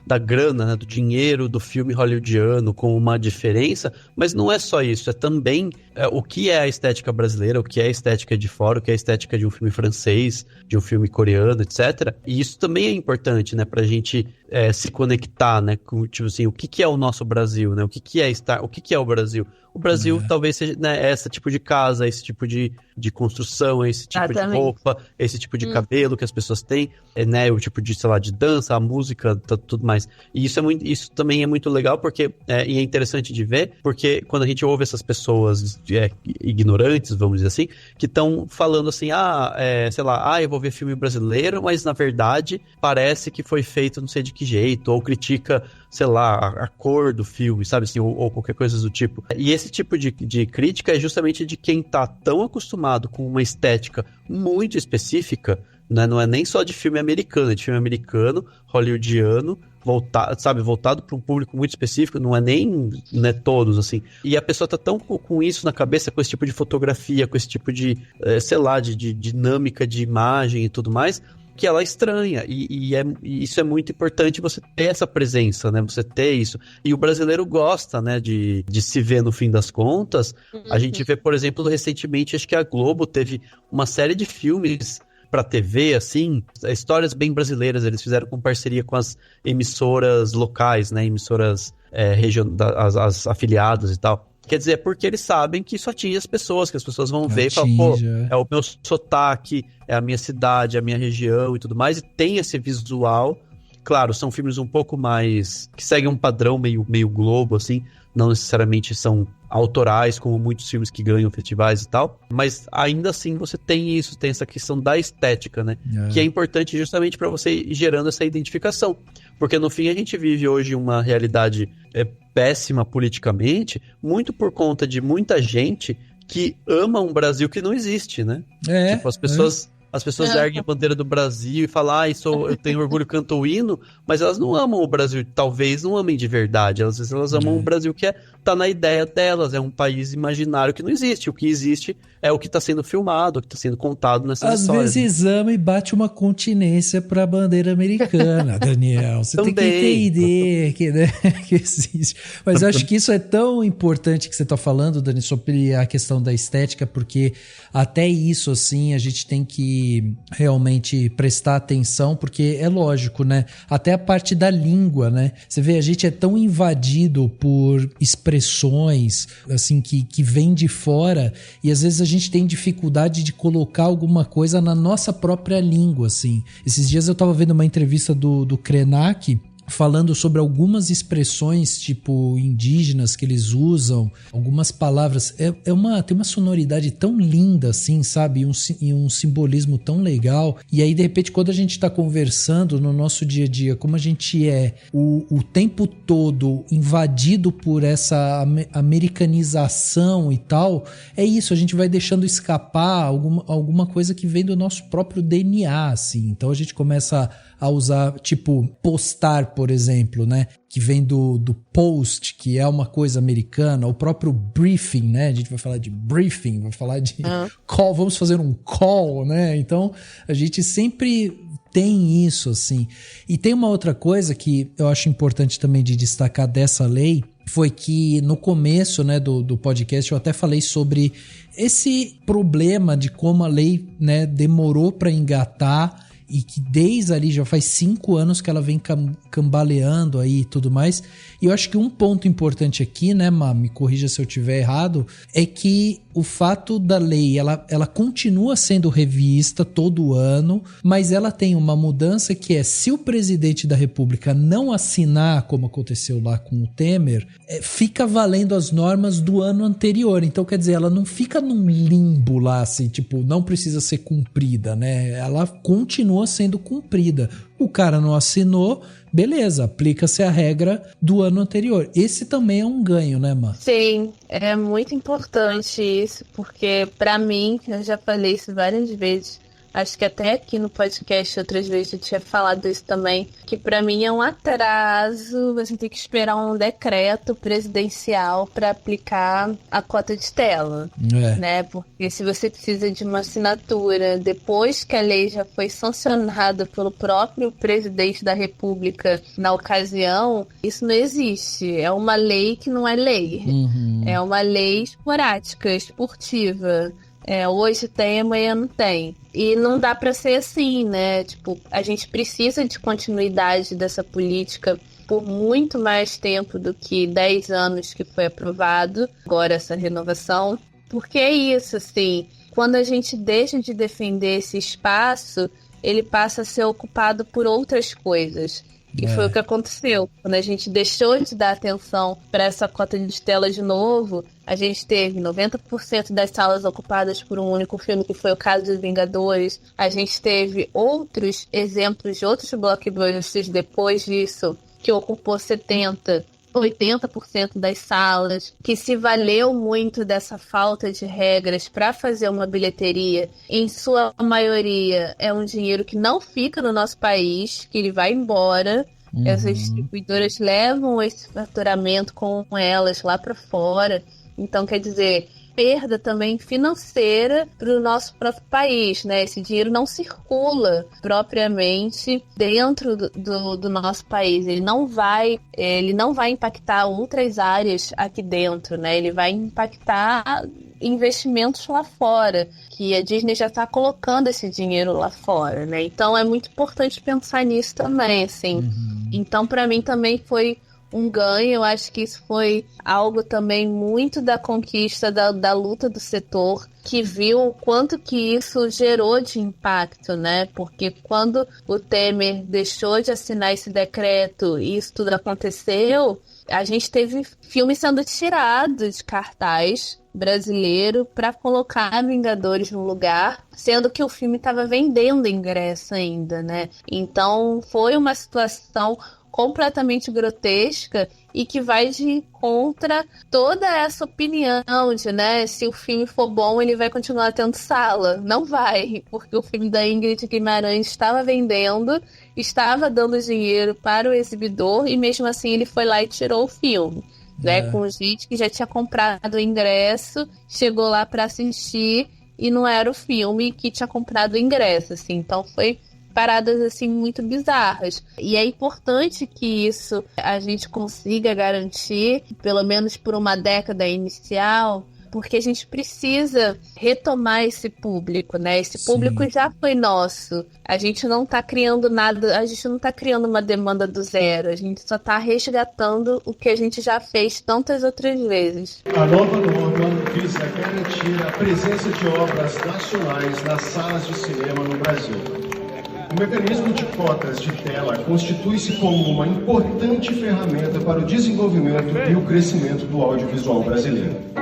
[SPEAKER 4] da grana, né, do dinheiro do filme hollywoodiano com uma diferença, mas não é só isso, é também o que é a estética brasileira, o que é a estética de fora, o que é a estética de um filme francês, de um filme coreano, etc. E isso também é importante, né, pra gente se conectar, né, com, tipo assim, o que é o nosso Brasil, né, o que é o Brasil? O Brasil talvez seja, né, esse tipo de casa, esse tipo de construção, esse tipo de roupa, esse tipo de cabelo que as pessoas têm, né, o tipo de, sei lá, de dança, a música, tudo mais. E isso também é muito legal porque, e é interessante de ver, porque quando a gente ouve essas pessoas ignorantes, vamos dizer assim, que estão falando assim, sei lá, eu vou ver filme brasileiro, mas na verdade parece que foi feito não sei de que jeito, ou critica, sei lá, a cor do filme, sabe assim, ou qualquer coisa do tipo. E esse tipo de crítica é justamente de quem tá tão acostumado com uma estética muito específica, né? Não é nem só de filme americano, é de filme americano, hollywoodiano, voltado para um público muito específico, não é nem, né, todos, assim. E a pessoa tá tão com isso na cabeça, com esse tipo de fotografia, com esse tipo de, sei lá, de dinâmica de imagem e tudo mais, que ela estranha, e isso é muito importante, você ter essa presença, né, você ter isso, e o brasileiro gosta, né, de se ver no fim das contas. A gente vê, por exemplo, recentemente, acho que a Globo teve uma série de filmes pra TV, assim, histórias bem brasileiras, eles fizeram com parceria com as emissoras locais, né, emissoras as afiliadas e tal. Quer dizer, é porque eles sabem que isso atinge as pessoas, que as pessoas vão ver e falam, pô, é o meu sotaque, é a minha cidade, é a minha região e tudo mais, e tem esse visual. Claro, são filmes um pouco mais, que seguem um padrão meio Globo, assim, não necessariamente são autorais, como muitos filmes que ganham festivais e tal, mas ainda assim você tem isso, tem essa questão da estética, né, que é importante justamente para você ir gerando essa identificação, porque no fim a gente vive hoje uma realidade péssima politicamente, muito por conta de muita gente que ama um Brasil que não existe, né? Tipo, as pessoas erguem a bandeira do Brasil e falam, eu tenho orgulho, canto o hino, mas elas não amam o Brasil, talvez não amem de verdade, às vezes elas amam o Brasil que tá na ideia delas, é um país imaginário que não existe, o que existe é o que tá sendo filmado, o que tá sendo contado nessas histórias.
[SPEAKER 1] Às vezes ama e bate uma continência pra bandeira americana, Daniel, você tem que entender que, né, que existe. Mas eu acho que isso é tão importante que você tá falando, Dani, sobre a questão da estética, porque até isso, assim, a gente tem que realmente prestar atenção, porque é lógico, né? Até a parte da língua, né? Você vê, a gente é tão invadido por expressões, assim, que vêm de fora, e às vezes a gente tem dificuldade de colocar alguma coisa na nossa própria língua, assim. Esses dias eu tava vendo uma entrevista do Krenak, falando sobre algumas expressões, tipo, indígenas que eles usam, algumas palavras. Tem uma sonoridade tão linda, assim, sabe? E um simbolismo tão legal. E aí, de repente, quando a gente tá conversando no nosso dia a dia, como a gente é o tempo todo invadido por essa americanização e tal, é isso, a gente vai deixando escapar alguma coisa que vem do nosso próprio DNA, assim. Então, a gente começa a usar, tipo, postar, por exemplo, né? Que vem do post, que é uma coisa americana, o próprio briefing, né? A gente vai falar de briefing, vai falar de call, vamos fazer um call, né? Então, a gente sempre tem isso, assim. E tem uma outra coisa que eu acho importante também de destacar dessa lei, foi que no começo, né, do podcast eu até falei sobre esse problema de como a lei, né, demorou para engatar, e que desde ali já faz 5 anos que ela vem cambaleando aí e tudo mais. E eu acho que um ponto importante aqui, né, Má, me corrija se eu estiver errado, é que o fato da lei, ela continua sendo revista todo ano, mas ela tem uma mudança que é, se o presidente da República não assinar, como aconteceu lá com o Temer, fica valendo as normas do ano anterior. Então, quer dizer, ela não fica num limbo lá, assim, tipo, não precisa ser cumprida, né? Ela continua sendo cumprida. O cara não assinou, beleza, aplica-se a regra do ano anterior. Esse também é um ganho, né, Má?
[SPEAKER 2] Sim, é muito importante isso, porque pra mim, eu já falei isso várias vezes, acho que até aqui no podcast outras vezes eu tinha falado isso também, que pra mim é um atraso você tem que esperar um decreto presidencial para aplicar a cota de tela, né? Porque se você precisa de uma assinatura depois que a lei já foi sancionada pelo próprio presidente da República na ocasião, isso não existe. É uma lei que não é lei. É uma lei esporádica, esportiva. Hoje tem, amanhã não tem. E não dá para ser assim, né? Tipo, a gente precisa de continuidade dessa política por muito mais tempo do que 10 anos que foi aprovado agora essa renovação. Porque é isso, assim, quando a gente deixa de defender esse espaço, ele passa a ser ocupado por outras coisas. E foi o que aconteceu. Quando a gente deixou de dar atenção para essa cota de tela de novo, a gente teve 90% das salas ocupadas por um único filme, que foi o caso dos Vingadores. A gente teve outros exemplos de outros blockbusters depois disso, que ocupou 80% das salas, que se valeu muito dessa falta de regras para fazer uma bilheteria. Em sua maioria é um dinheiro que não fica no nosso país, que ele vai embora. Essas distribuidoras levam esse faturamento com elas lá para fora. Então, quer dizer, perda também financeira para o nosso próprio país, né? Esse dinheiro não circula propriamente dentro do nosso país. Ele não vai impactar outras áreas aqui dentro, né? Ele vai impactar investimentos lá fora, que a Disney já está colocando esse dinheiro lá fora, né? Então é muito importante pensar nisso também, assim. Então, para mim também foi um ganho. Eu acho que isso foi algo também muito da conquista da luta do setor, que viu o quanto que isso gerou de impacto, né? Porque quando o Temer deixou de assinar esse decreto e isso tudo aconteceu, a gente teve filmes sendo tirados de cartaz brasileiro para colocar Vingadores no lugar, sendo que o filme estava vendendo ingresso ainda, né? Então foi uma situação completamente grotesca e que vai de contra toda essa opinião de, né, se o filme for bom, ele vai continuar tendo sala. Não vai, porque o filme da Ingrid Guimarães estava vendendo, estava dando dinheiro para o exibidor e mesmo assim ele foi lá e tirou o filme. Né, com gente que já tinha comprado o ingresso, chegou lá para assistir e não era o filme que tinha comprado o ingresso, assim. Então foi paradas assim muito bizarras. E é importante que isso a gente consiga garantir, pelo menos por uma década inicial, porque a gente precisa retomar esse público, né? Esse público já foi nosso. A gente não tá criando nada, a gente não tá criando uma demanda do zero, a gente só tá resgatando o que a gente já fez tantas outras vezes.
[SPEAKER 5] A nova norma visa garantir a presença de obras nacionais nas salas de cinema no Brasil. O mecanismo de cotas de tela constitui-se como uma importante ferramenta para o desenvolvimento e o crescimento do audiovisual brasileiro.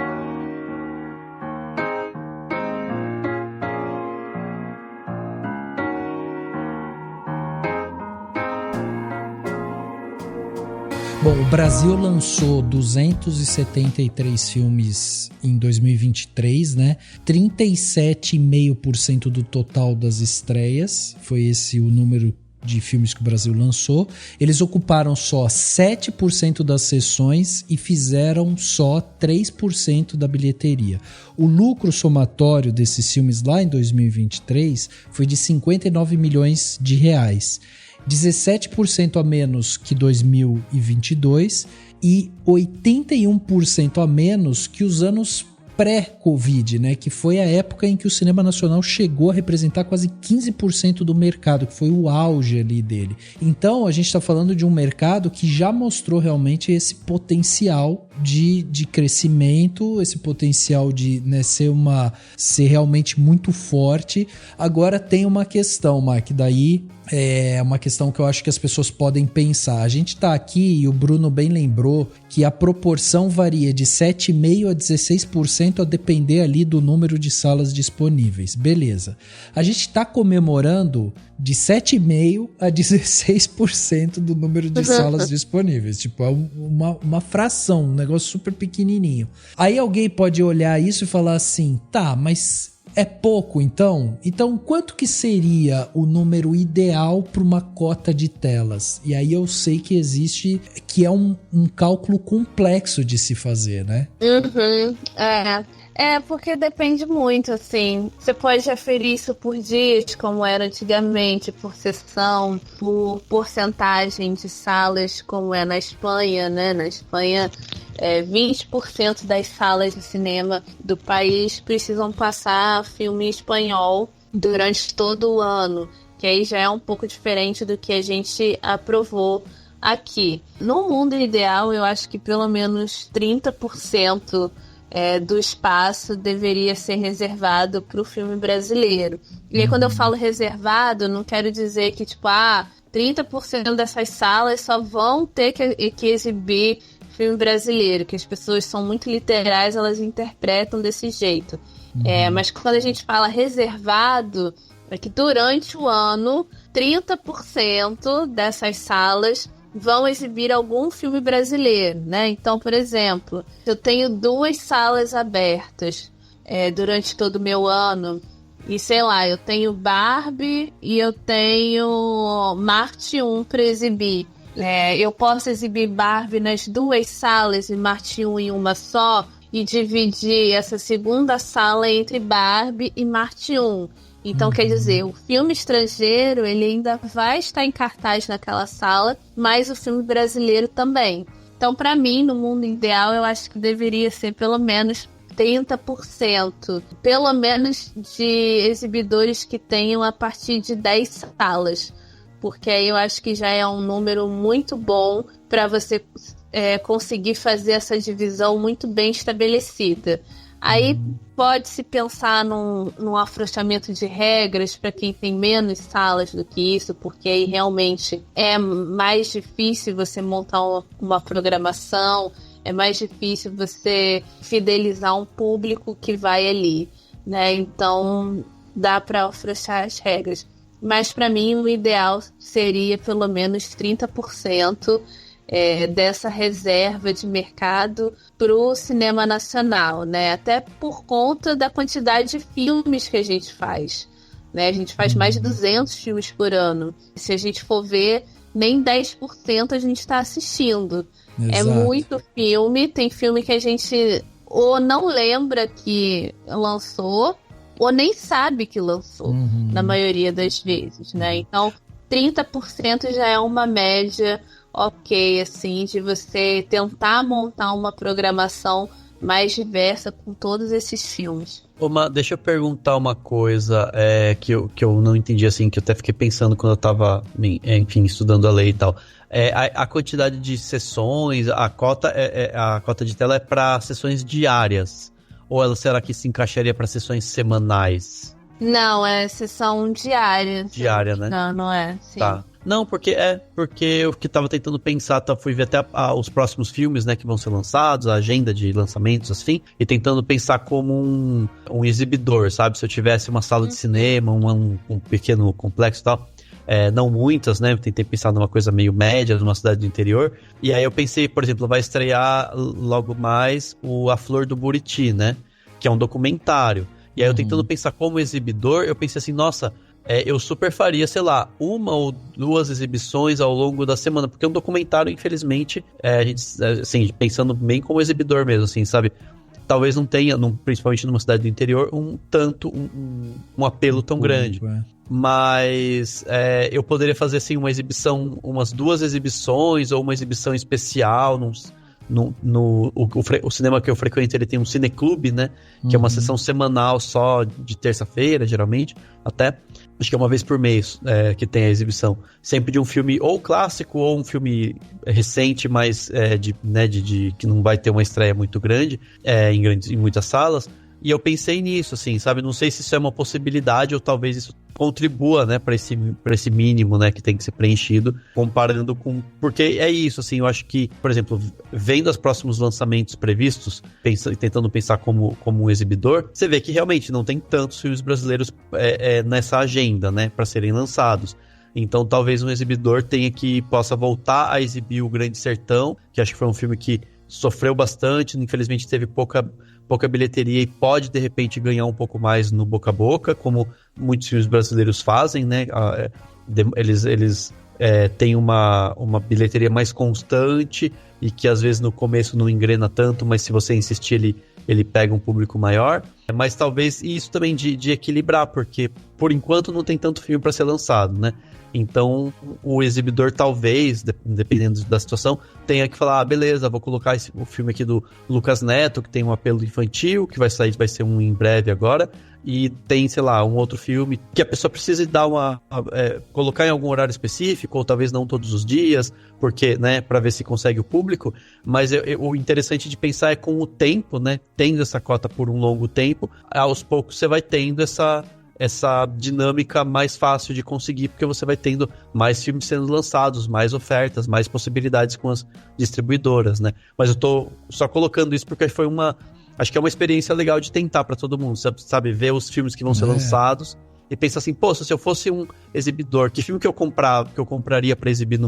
[SPEAKER 1] Bom, o Brasil lançou 273 filmes em 2023, né? 37,5% do total das estreias, foi esse o número de filmes que o Brasil lançou. Eles ocuparam só 7% das sessões e fizeram só 3% da bilheteria. O lucro somatório desses filmes lá em 2023 foi de 59 milhões de reais. 17% a menos que 2022 e 81% a menos que os anos pré-Covid, né, que foi a época em que o cinema nacional chegou a representar quase 15% do mercado, que foi o auge ali dele. Então a gente está falando de um mercado que já mostrou realmente esse potencial de crescimento, esse potencial de, né, ser realmente muito forte. Agora tem uma questão, Mark, daí é uma questão que eu acho que as pessoas podem pensar. A gente tá aqui e o Bruno bem lembrou que a proporção varia de 7,5% a 16% a depender ali do número de salas disponíveis. Beleza. A gente tá comemorando de 7,5% a 16% do número de salas disponíveis. Tipo, é uma fração, um negócio super pequenininho. Aí alguém pode olhar isso e falar assim, tá, mas É pouco, então? Então, quanto que seria o número ideal para uma cota de telas? E aí eu sei que existe, que é um cálculo complexo de se fazer, né?
[SPEAKER 2] Uhum, porque depende muito, assim. Você pode aferir isso por dias, como era antigamente, por sessão, por porcentagem de salas, como é na Espanha, né? Na Espanha, 20% das salas de cinema do país precisam passar filme espanhol durante todo o ano, que aí já é um pouco diferente do que a gente aprovou aqui. No mundo ideal, eu acho que pelo menos 30% do espaço deveria ser reservado para o filme brasileiro. E aí, quando eu falo reservado, não quero dizer que, 30% dessas salas só vão ter que exibir filme brasileiro, que as pessoas são muito literais, elas interpretam desse jeito. Mas quando a gente fala reservado, é que durante o ano, 30% dessas salas vão exibir algum filme brasileiro, né? Então, por exemplo, eu tenho 2 salas abertas durante todo o meu ano, e sei lá, eu tenho Barbie e eu tenho Marte 1 para exibir. Eu posso exibir Barbie nas 2 salas e Marte 1 em uma só, e dividir essa segunda sala entre Barbie e Marte 1. Então, quer dizer, o filme estrangeiro, ele ainda vai estar em cartaz naquela sala, mas o filme brasileiro também. Então, para mim, no mundo ideal, eu acho que deveria ser pelo menos 30%, pelo menos de exibidores que tenham a partir de 10 salas, porque aí eu acho que já é um número muito bom para você conseguir fazer essa divisão muito bem estabelecida. Aí pode-se pensar num afrouxamento de regras para quem tem menos salas do que isso, porque aí realmente é mais difícil você montar uma programação, é mais difícil você fidelizar um público que vai ali, né? Então dá para afrouxar as regras. Mas para mim o ideal seria pelo menos 30% dessa reserva de mercado para o cinema nacional, né? Até por conta da quantidade de filmes que a gente faz, né? A gente faz mais de 200 filmes por ano. Se a gente for ver, nem 10% a gente está assistindo. Exato. É muito filme. Tem filme que a gente ou não lembra que lançou, ou nem sabe que lançou, na maioria das vezes, né? Então, 30% já é uma média ok, assim, de você tentar montar uma programação mais diversa com todos esses filmes.
[SPEAKER 4] Deixa eu perguntar uma coisa que eu não entendi, assim, que eu até fiquei pensando quando eu tava, enfim, estudando a lei e tal. A quantidade de sessões, a cota de tela é para sessões diárias? Ou será que se encaixaria para sessões semanais?
[SPEAKER 2] Não, é sessão diária.
[SPEAKER 4] Diária, né?
[SPEAKER 2] Não é, sim.
[SPEAKER 4] Tá. Não, porque eu que tava tentando pensar, fui ver até os próximos filmes, né, que vão ser lançados, a agenda de lançamentos, assim, e tentando pensar como um exibidor, sabe? Se eu tivesse uma sala de cinema, um pequeno complexo e tal, não muitas, né? Eu tentei pensar numa coisa meio média, numa cidade do interior, e aí eu pensei, por exemplo, vai estrear logo mais A Flor do Buriti, né? Que é um documentário. E aí eu tentando pensar como exibidor, eu pensei assim, nossa, eu super faria, sei lá, 1 ou 2 exibições ao longo da semana, porque um documentário, infelizmente, a gente, assim, pensando bem como exibidor mesmo, assim, sabe? Talvez não tenha, principalmente numa cidade do interior, um apelo tão grande. Mas eu poderia fazer, assim, uma exibição, umas 2 exibições, ou uma exibição especial, o cinema que eu frequento, ele tem um cineclube, né? Que é uma sessão semanal só, de terça-feira, geralmente, até. Acho que é uma vez por mês que tem a exibição. Sempre de um filme ou clássico ou um filme recente, mas que não vai ter uma estreia muito grande, em muitas salas. E eu pensei nisso, assim, sabe? Não sei se isso é uma possibilidade ou talvez isso contribua, né, para esse mínimo, né, que tem que ser preenchido, comparando com... Porque é isso, assim, eu acho que, por exemplo, vendo os próximos lançamentos previstos, tentando pensar como um exibidor, você vê que realmente não tem tantos filmes brasileiros nessa agenda, né, para serem lançados. Então talvez um exibidor possa voltar a exibir O Grande Sertão, que acho que foi um filme que sofreu bastante, infelizmente teve pouca pouca bilheteria e pode, de repente, ganhar um pouco mais no boca a boca, como muitos filmes brasileiros fazem, né? Eles têm uma bilheteria mais constante e que às vezes no começo não engrena tanto, mas se você insistir, ele pega um público maior. Mas talvez isso também de equilibrar, porque por enquanto não tem tanto filme para ser lançado, né? Então o exibidor talvez, dependendo da situação, tenha que falar, beleza, vou colocar o filme aqui do Lucas Neto, que tem um apelo infantil, que vai ser um em breve agora, e tem, sei lá, um outro filme que a pessoa precisa dar colocar em algum horário específico, ou talvez não todos os dias, porque, né, para ver se consegue o público. Mas o interessante de pensar é com o tempo, né, tendo essa cota por um longo tempo, aos poucos você vai tendo essa dinâmica mais fácil de conseguir, porque você vai tendo mais filmes sendo lançados, mais ofertas, mais possibilidades com as distribuidoras, né? Mas eu tô só colocando isso porque acho que é uma experiência legal de tentar para todo mundo, sabe? Ver os filmes que vão ser lançados e pensar assim, pô, se eu fosse um exibidor, que filme que eu compraria para exibir no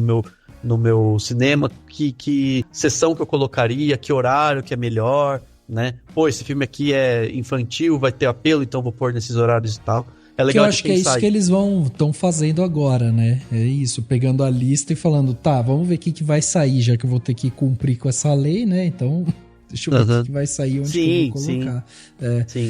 [SPEAKER 4] meu cinema, que sessão que eu colocaria, que horário que é melhor, né? Pô, esse filme aqui é infantil, vai ter apelo, então vou pôr nesses horários e tal. É legal
[SPEAKER 1] que eu acho que é isso que eles estão fazendo agora, né? É isso, pegando a lista e falando, tá, vamos ver o que vai sair, já que eu vou ter que cumprir com essa lei, né? Então, deixa eu ver o que vai sair, onde que eu vou colocar.
[SPEAKER 4] Sim.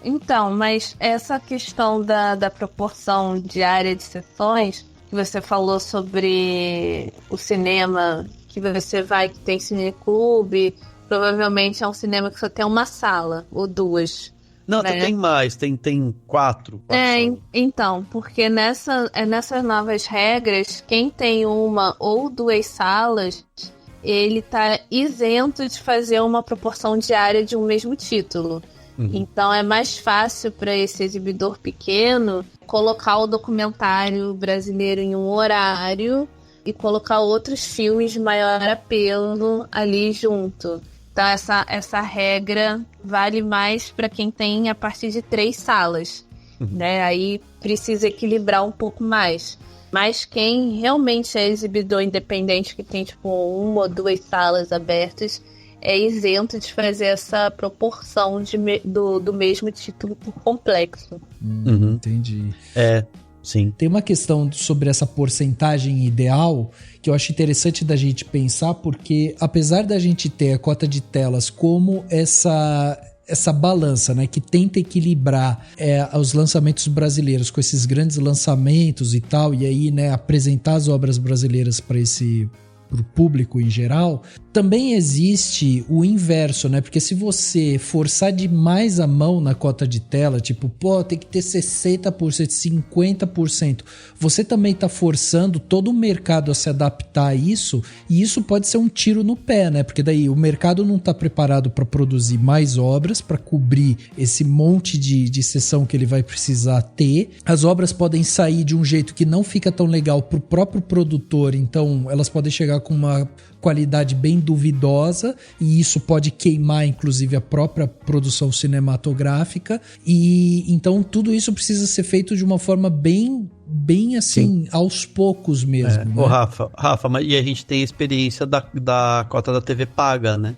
[SPEAKER 2] Então, mas essa questão da proporção diária de sessões, que você falou sobre o cinema, que você vai, que tem cineclube, provavelmente é um cinema que só tem uma sala, ou duas.
[SPEAKER 4] Não,
[SPEAKER 2] né?
[SPEAKER 4] Tem mais, tem 4.
[SPEAKER 2] Então, porque nessas novas regras, quem tem uma ou duas salas, ele tá isento de fazer uma proporção diária de um mesmo título. Então é mais fácil para esse exibidor pequeno colocar o documentário brasileiro em um horário e colocar outros filmes de maior apelo ali junto. Então essa regra vale mais para quem tem a partir de 3 salas, né? Aí precisa equilibrar um pouco mais. Mas quem realmente é exibidor independente, que tem tipo 1 ou 2 salas abertas, é isento de fazer essa proporção do mesmo título por complexo.
[SPEAKER 1] Entendi.
[SPEAKER 4] Sim.
[SPEAKER 1] Tem uma questão sobre essa porcentagem ideal que eu acho interessante da gente pensar, porque apesar da gente ter a cota de telas como essa balança, né, que tenta equilibrar os lançamentos brasileiros com esses grandes lançamentos e tal, e aí, né, apresentar as obras brasileiras para o público em geral, também existe o inverso, né? Porque se você forçar demais a mão na cota de tela, tipo, pô, tem que ter 60%, 50%, você também tá forçando todo o mercado a se adaptar a isso, e isso pode ser um tiro no pé, né? Porque daí o mercado não tá preparado para produzir mais obras, para cobrir esse monte de sessão que ele vai precisar ter. As obras podem sair de um jeito que não fica tão legal pro próprio produtor, então elas podem chegar com uma qualidade bem duvidosa, e isso pode queimar inclusive a própria produção cinematográfica, e então tudo isso precisa ser feito de uma forma bem assim, aos poucos mesmo. Né?
[SPEAKER 4] Ô, Rafa, mas e a gente tem a experiência da cota da TV paga, né?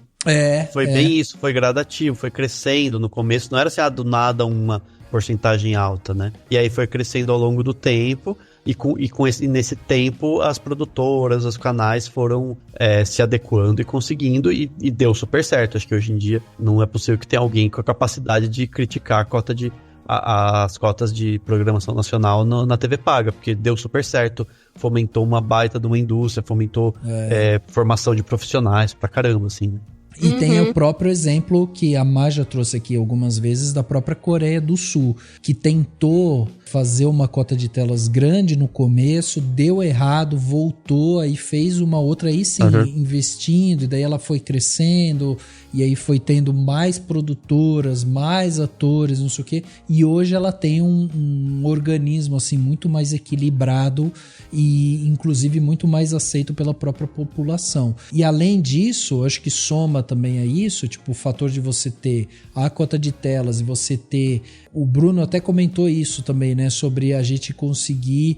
[SPEAKER 4] Foi bem isso, foi gradativo, foi crescendo. No começo não era assim, do nada uma porcentagem alta, né? E aí foi crescendo ao longo do tempo, e nesse tempo as produtoras, os canais foram se adequando e conseguindo, e deu super certo. Acho que hoje em dia não é possível que tenha alguém com a capacidade de criticar as cotas de programação nacional na TV paga, porque deu super certo, fomentou uma baita de uma indústria, fomentou formação de profissionais pra caramba, assim, né?
[SPEAKER 1] E tem o próprio exemplo que a Maja trouxe aqui algumas vezes da própria Coreia do Sul, que tentou fazer uma cota de telas grande no começo, deu errado, voltou, aí fez uma outra, aí sim, investindo, e daí ela foi crescendo, e aí foi tendo mais produtoras, mais atores, não sei o quê, e hoje ela tem um organismo assim muito mais equilibrado e inclusive muito mais aceito pela própria população. E além disso, acho que soma também a isso, tipo o fator de você ter a cota de telas e você ter, o Bruno até comentou isso também, né? né? Sobre a gente conseguir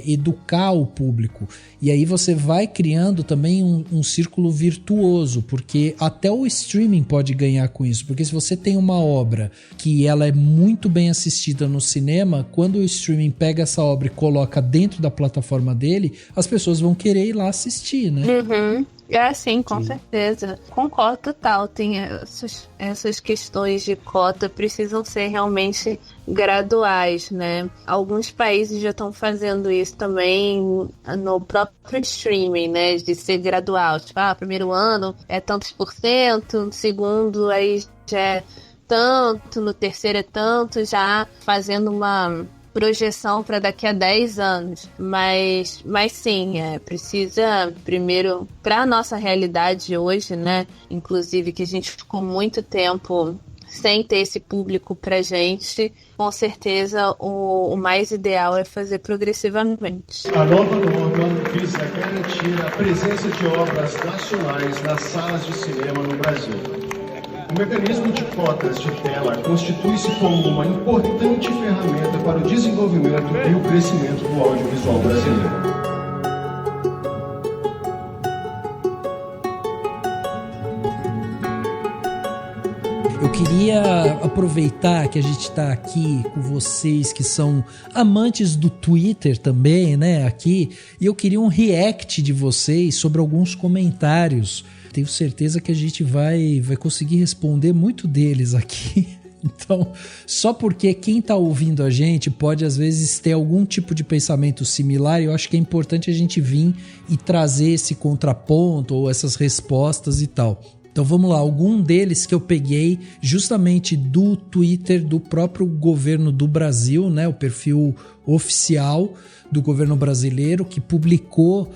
[SPEAKER 1] educar o público. E aí você vai criando também um círculo virtuoso, porque até o streaming pode ganhar com isso. Porque se você tem uma obra que ela é muito bem assistida no cinema, quando o streaming pega essa obra e coloca dentro da plataforma dele, as pessoas vão querer ir lá assistir, né?
[SPEAKER 2] Uhum. Sim, com certeza. Concordo total. Tem essas questões de cota precisam ser realmente graduais, né? Alguns países já estão fazendo isso também no próprio streaming, né? De ser gradual. Tipo, primeiro ano é tantos %, no segundo aí já é tanto, no terceiro é tanto, já fazendo uma projeção para daqui a 10 anos, mas sim, precisa primeiro, para a nossa realidade hoje, né, inclusive que a gente ficou muito tempo sem ter esse público pra gente, com certeza o mais ideal é fazer progressivamente.
[SPEAKER 5] A nova norma visa garantir a presença de obras nacionais nas salas de cinema no Brasil. O mecanismo de cotas de tela constitui-se como uma importante ferramenta para o desenvolvimento e o crescimento do audiovisual brasileiro.
[SPEAKER 1] Eu queria aproveitar que a gente está aqui com vocês que são amantes do Twitter também, né, aqui, e eu queria um react de vocês sobre alguns comentários. Tenho certeza que a gente vai conseguir responder muito deles aqui. Então, só porque quem está ouvindo a gente pode às vezes ter algum tipo de pensamento similar, e eu acho que é importante a gente vir e trazer esse contraponto ou essas respostas e tal. Então vamos lá, algum deles que eu peguei justamente do Twitter do próprio governo do Brasil, né, o perfil oficial do governo brasileiro, que publicou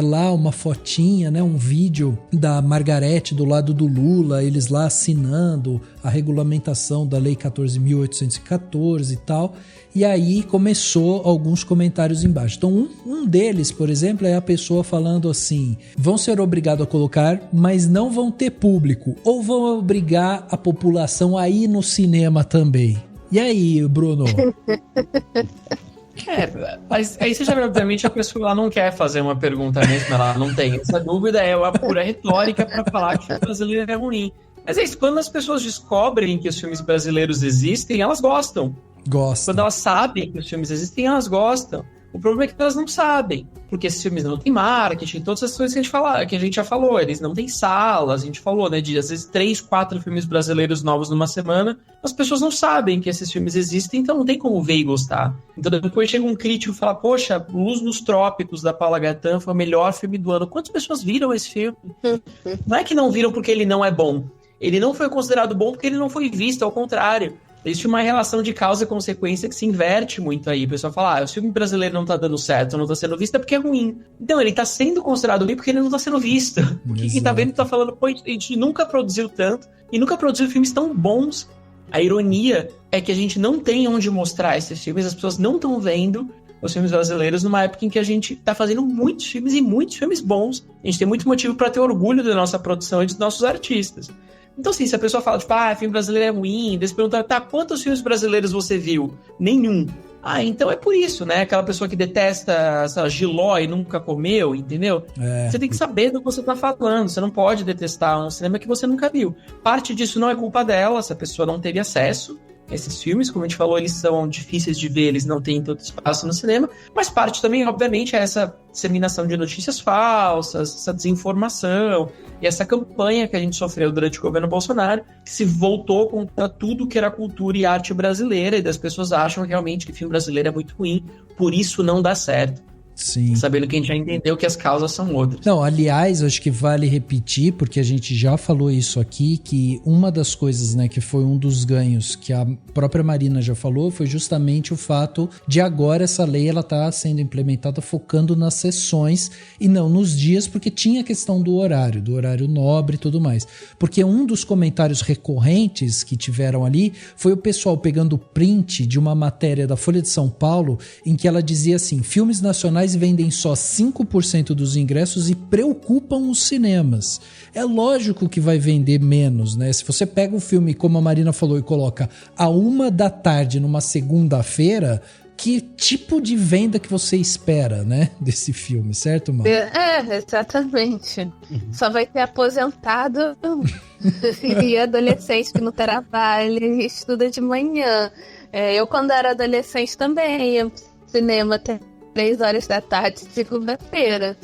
[SPEAKER 1] lá uma fotinha, né, um vídeo da Margarete do lado do Lula, eles lá assinando a regulamentação da Lei 14.814 e tal, e aí começou alguns comentários embaixo. Então um deles, por exemplo, é a pessoa falando assim: vão ser obrigados a colocar, mas não vão ter público, ou vão obrigar a população a ir no cinema também. E aí, Bruno?
[SPEAKER 3] Mas aí você já vê, obviamente, a pessoa não quer fazer uma pergunta mesmo, ela não tem essa dúvida, é uma pura retórica para falar que o brasileiro é ruim. Mas é isso, quando as pessoas descobrem que os filmes brasileiros existem, elas gostam. Quando elas sabem que os filmes existem, elas gostam. O problema é que elas não sabem, porque esses filmes não têm marketing, todas essas coisas que a gente já falou, eles não têm salas, a gente falou, né, de às vezes 3, 4 filmes brasileiros novos numa semana, as pessoas não sabem que esses filmes existem, então não tem como ver e gostar. Então depois chega um crítico e fala: poxa, Luz nos Trópicos, da Paula Gaetan, foi o melhor filme do ano. Quantas pessoas viram esse filme? Não é que não viram porque ele não é bom, ele não foi considerado bom porque ele não foi visto, ao contrário. Existe uma relação de causa e consequência que se inverte muito aí. O pessoal fala: o filme brasileiro não tá dando certo, não tá sendo visto, é porque é ruim. Então, ele tá sendo considerado ruim porque ele não tá sendo visto. Porque quem tá vendo tá falando: pô, a gente nunca produziu tanto e nunca produziu filmes tão bons. A ironia é que a gente não tem onde mostrar esses filmes, as pessoas não estão vendo os filmes brasileiros numa época em que a gente tá fazendo muitos filmes e muitos filmes bons. A gente tem muito motivo para ter orgulho da nossa produção e dos nossos artistas. Então, assim, se a pessoa fala, tipo, filme brasileiro é ruim, daí você pergunta, quantos filmes brasileiros você viu? Nenhum. Então é por isso, né? Aquela pessoa que detesta essa Giló e nunca comeu, entendeu? Você tem que saber do que você tá falando. Você não pode detestar um cinema que você nunca viu. Parte disso não é culpa dela, se a pessoa não teve acesso a esses filmes. Como a gente falou, eles são difíceis de ver, eles não têm tanto espaço no cinema. Mas parte também, obviamente, é essa disseminação de notícias falsas, essa desinformação e essa campanha que a gente sofreu durante o governo Bolsonaro, que se voltou contra tudo que era cultura e arte brasileira, e das pessoas acham realmente que filme brasileiro é muito ruim, por isso não dá certo.
[SPEAKER 1] Sim.
[SPEAKER 3] Sabendo que a gente já entendeu que as causas são outras.
[SPEAKER 1] Não, aliás, acho que vale repetir, porque a gente já falou isso aqui, que uma das coisas, né, que foi um dos ganhos que a própria Marina já falou, foi justamente o fato de agora essa lei ela tá sendo implementada focando nas sessões e não nos dias, porque tinha a questão do horário nobre e tudo mais. Porque um dos comentários recorrentes que tiveram ali foi o pessoal pegando print de uma matéria da Folha de São Paulo em que ela dizia assim: filmes nacionais nacionais vendem só 5% dos ingressos e preocupam os cinemas. É lógico que vai vender menos, né? Se você pega o filme, como a Marina falou, e coloca à 1h numa segunda-feira, que tipo de venda que você espera, né, desse filme, certo, Mal?
[SPEAKER 2] Exatamente. Só vai ter aposentado e adolescente que não trabalha e estuda de manhã. Eu, quando era adolescente, também ia pro cinema até 3h de segunda-feira,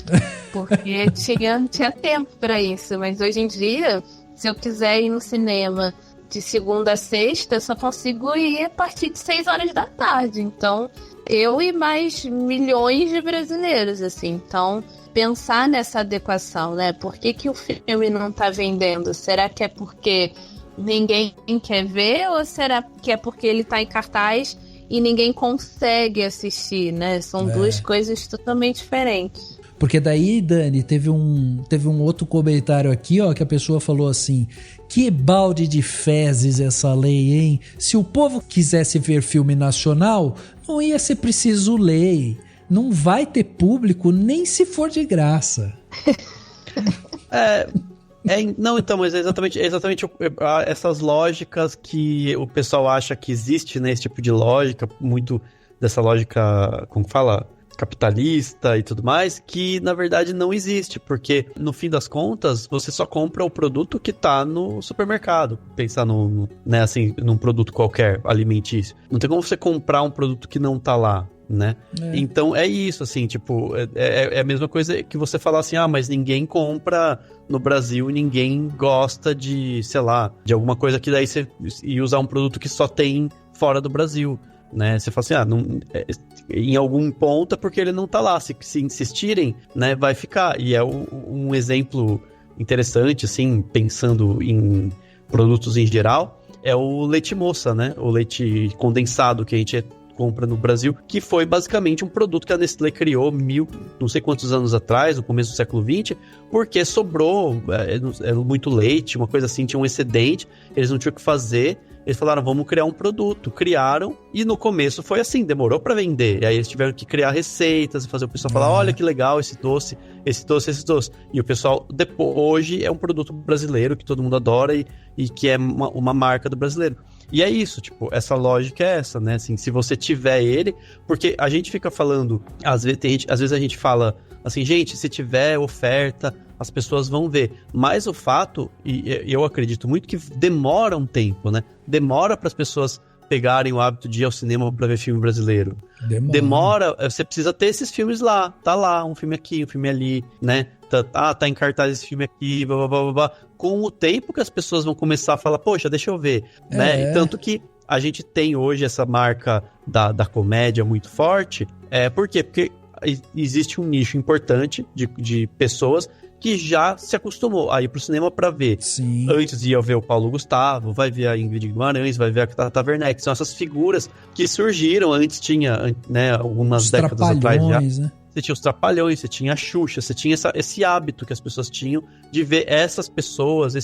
[SPEAKER 2] porque tinha tempo para isso. Mas hoje em dia, se eu quiser ir no cinema de segunda a sexta, eu só consigo ir a partir de 6h. Então, eu e mais milhões de brasileiros, assim. Então, pensar nessa adequação, né? Por que o filme não tá vendendo? Será que é porque ninguém quer ver? Ou será que é porque ele tá em cartaz e ninguém consegue assistir, né? São duas coisas totalmente diferentes.
[SPEAKER 1] Porque daí, Dani, teve um outro comentário aqui, ó, que a pessoa falou assim: que balde de fezes essa lei, hein? Se o povo quisesse ver filme nacional, não ia ser preciso lei. Não vai ter público nem se for de graça.
[SPEAKER 4] Não, então, mas é exatamente essas lógicas que o pessoal acha que existe, né? Esse tipo de lógica, muito dessa lógica, como fala, capitalista e tudo mais, que na verdade não existe, porque no fim das contas você só compra o produto que tá no supermercado. Pensar né, assim, num produto qualquer alimentício. Não tem como você comprar um produto que não tá lá, né? Então é isso, assim, tipo, é a mesma coisa que você falar assim, mas ninguém compra no Brasil, ninguém gosta de, sei lá, de alguma coisa que daí você ia usar um produto que só tem fora do Brasil, né? Você fala assim, em algum ponto é porque ele não tá lá, se insistirem, né, vai ficar. E é um exemplo interessante, assim, pensando em produtos em geral, é o leite moça, né? O leite condensado que a gente compra no Brasil, que foi basicamente um produto que a Nestlé criou não sei quantos anos atrás, no começo do século XX, porque sobrou era muito leite, uma coisa assim, tinha um excedente, eles não tinham o que fazer, eles falaram, vamos criar um produto, criaram, e no começo foi assim, demorou pra vender, e aí eles tiveram que criar receitas, e fazer o pessoal falar, olha que legal esse doce, e o pessoal, hoje é um produto brasileiro, que todo mundo adora, e que é uma marca do brasileiro. E é isso, tipo, essa lógica é essa, né? Assim, se você tiver ele, porque a gente fica falando, às vezes a gente fala assim, gente, se tiver oferta, as pessoas vão ver. Mas o fato, e eu acredito muito que demora um tempo, né? Demora para as pessoas pegarem o hábito de ir ao cinema para ver filme brasileiro. Demora, você precisa ter esses filmes lá. Tá lá, um filme aqui, um filme ali, né? Tá em cartaz esse filme aqui, blá, blá, blá, blá. Com o tempo que as pessoas vão começar a falar, poxa, deixa eu ver, né? E tanto que a gente tem hoje essa marca da comédia muito forte. Por quê? Porque existe um nicho importante de pessoas que já se acostumou a ir pro cinema pra ver.
[SPEAKER 1] Sim. Antes
[SPEAKER 4] ia ver o Paulo Gustavo, vai ver a Ingrid Guimarães, vai ver a Tata Werneck. São essas figuras que surgiram, antes tinha, né, algumas décadas atrás já. Né? Você tinha os Trapalhões, você tinha a Xuxa, você tinha esse hábito que as pessoas tinham de ver essas pessoas,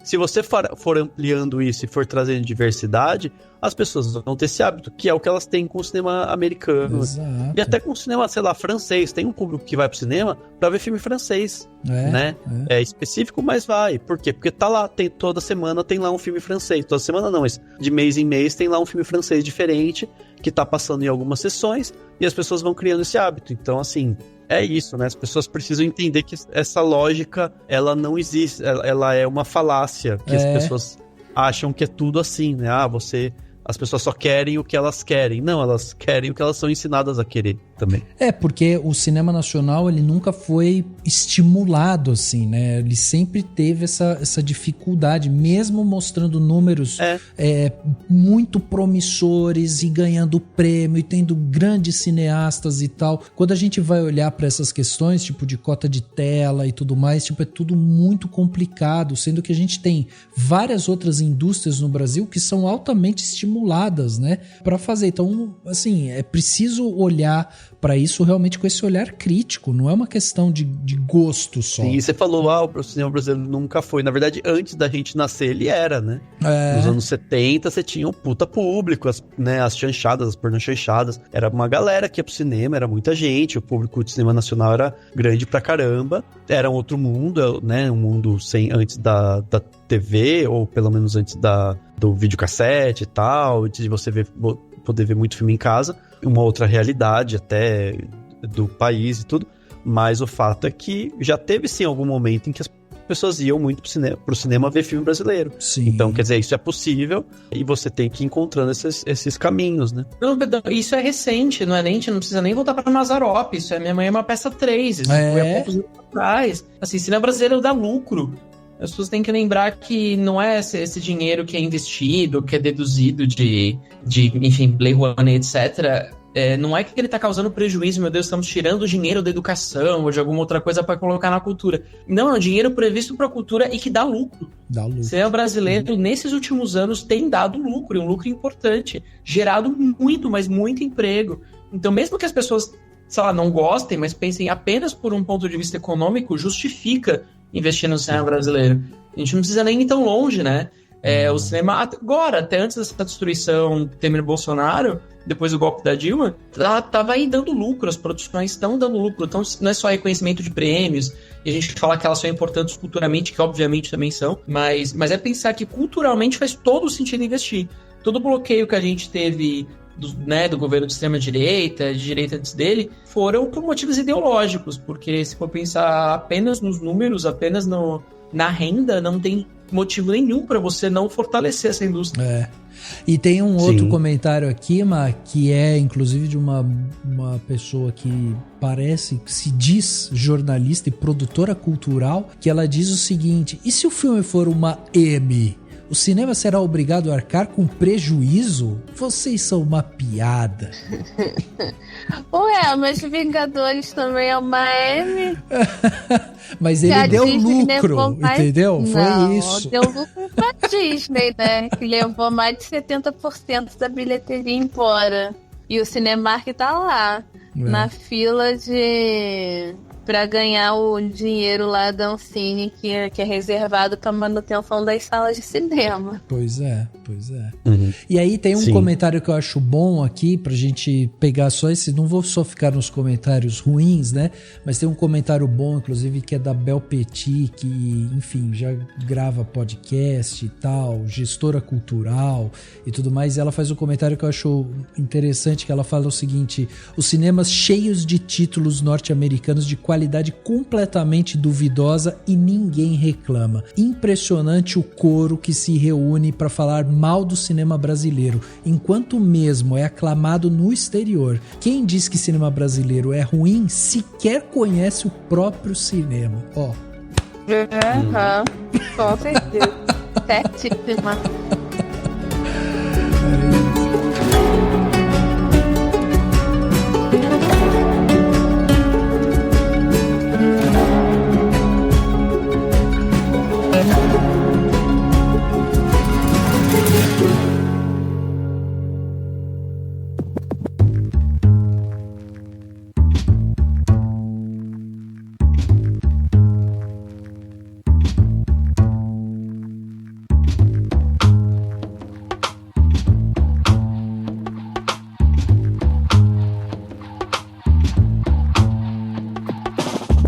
[SPEAKER 4] se você for ampliando isso e for trazendo diversidade, as pessoas vão ter esse hábito, que é o que elas têm com o cinema americano.
[SPEAKER 1] Exato.
[SPEAKER 4] E até com o cinema, sei lá, francês. Tem um público que vai pro cinema pra ver filme francês, né? É específico, mas vai. Por quê? Porque tá lá, toda semana tem lá um filme francês. Toda semana não, mas de mês em mês tem lá um filme francês diferente, que tá passando em algumas sessões, e as pessoas vão criando esse hábito. Então, assim, é isso, né? As pessoas precisam entender que essa lógica, ela não existe, ela é uma falácia, que as pessoas acham que é tudo assim, né? As pessoas só querem o que elas querem. Não, elas querem o que elas são ensinadas a querer também.
[SPEAKER 1] Porque o cinema nacional, ele nunca foi estimulado assim, né? Ele sempre teve essa dificuldade, mesmo mostrando números muito promissores e ganhando prêmio e tendo grandes cineastas e tal. Quando a gente vai olhar para essas questões, tipo de cota de tela e tudo mais, tipo, é tudo muito complicado, sendo que a gente tem várias outras indústrias no Brasil que são altamente estimuladas, né, para fazer. Então, assim, é preciso olhar para isso realmente com esse olhar crítico, não é uma questão de gosto só.
[SPEAKER 4] E você falou, o cinema brasileiro nunca foi. Na verdade, antes da gente nascer, ele era, né? Nos anos 70, você tinha um puta público, as chanchadas, as pornochanchadas. Era uma galera que ia pro cinema, era muita gente, o público de cinema nacional era grande pra caramba. Era um outro mundo, né? Um mundo antes da TV, ou pelo menos antes do videocassete e tal, antes de você poder ver muito filme em casa. Uma outra realidade até do país e tudo. Mas o fato é que já teve sim algum momento em que as pessoas iam muito pro cinema ver filme brasileiro.
[SPEAKER 1] Sim.
[SPEAKER 4] Então, quer dizer, isso é possível e você tem que ir encontrando esses caminhos, né?
[SPEAKER 3] Não, isso é recente, não é nem, a gente não precisa nem voltar pra Mazzaropi, isso é Minha Mãe é uma Peça 3, isso foi há poucos anos atrás. Assim, cinema brasileiro dá lucro. As pessoas têm que lembrar que não é esse dinheiro que é investido, que é deduzido de enfim, Lei Rouanet, etc., não é que ele tá causando prejuízo, meu Deus, estamos tirando o dinheiro da educação ou de alguma outra coisa para colocar na cultura. Não, é um dinheiro previsto para a cultura e que dá lucro.
[SPEAKER 1] Dá lucro.
[SPEAKER 3] O cinema brasileiro, nesses últimos anos, tem dado lucro, e um lucro importante, gerado muito, mas muito emprego. Então, mesmo que as pessoas, sei lá, não gostem, mas pensem apenas por um ponto de vista econômico, justifica investir no cinema brasileiro. A gente não precisa nem ir tão longe, né? O cinema, agora, até antes dessa destruição Temer Bolsonaro, depois do golpe da Dilma, tava aí dando lucro, as produções estão dando lucro. Então não é só reconhecimento de prêmios, e a gente fala que elas são importantes culturalmente, que obviamente também são, mas é pensar que culturalmente faz todo sentido investir. Todo o bloqueio que a gente teve do governo de extrema-direita, de direita antes dele, foram por motivos ideológicos, porque se for pensar apenas nos números, apenas na renda, não tem motivo nenhum para você não fortalecer essa indústria.
[SPEAKER 1] E tem um outro comentário aqui, que é inclusive de uma pessoa que se diz jornalista e produtora cultural, que ela diz o seguinte: e se o filme for uma M? O cinema será obrigado a arcar com prejuízo? Vocês são uma piada.
[SPEAKER 2] Ué, mas Vingadores também é uma M.
[SPEAKER 1] Mas ele deu lucro, entendeu? Foi isso.
[SPEAKER 2] Deu lucro pra Disney, né? Que levou mais de 70% da bilheteria embora. E o Cinemark tá lá, na fila pra ganhar o dinheiro lá da Ancine, que é reservado pra manutenção das salas de cinema.
[SPEAKER 1] Pois é. Uhum. E aí tem um comentário que eu acho bom aqui, pra gente pegar só esse, não vou só ficar nos comentários ruins, né? Mas tem um comentário bom, inclusive, que é da Bel Petit, que, enfim, já grava podcast e tal, gestora cultural e tudo mais, e ela faz um comentário que eu acho interessante, que ela fala o seguinte: os cinemas cheios de títulos norte-americanos de qualidade completamente duvidosa e ninguém reclama. Impressionante o coro que se reúne para falar mal do cinema brasileiro, enquanto o mesmo é aclamado no exterior. Quem diz que cinema brasileiro é ruim sequer conhece o próprio cinema. Ó.
[SPEAKER 2] Com certeza. Certíssima.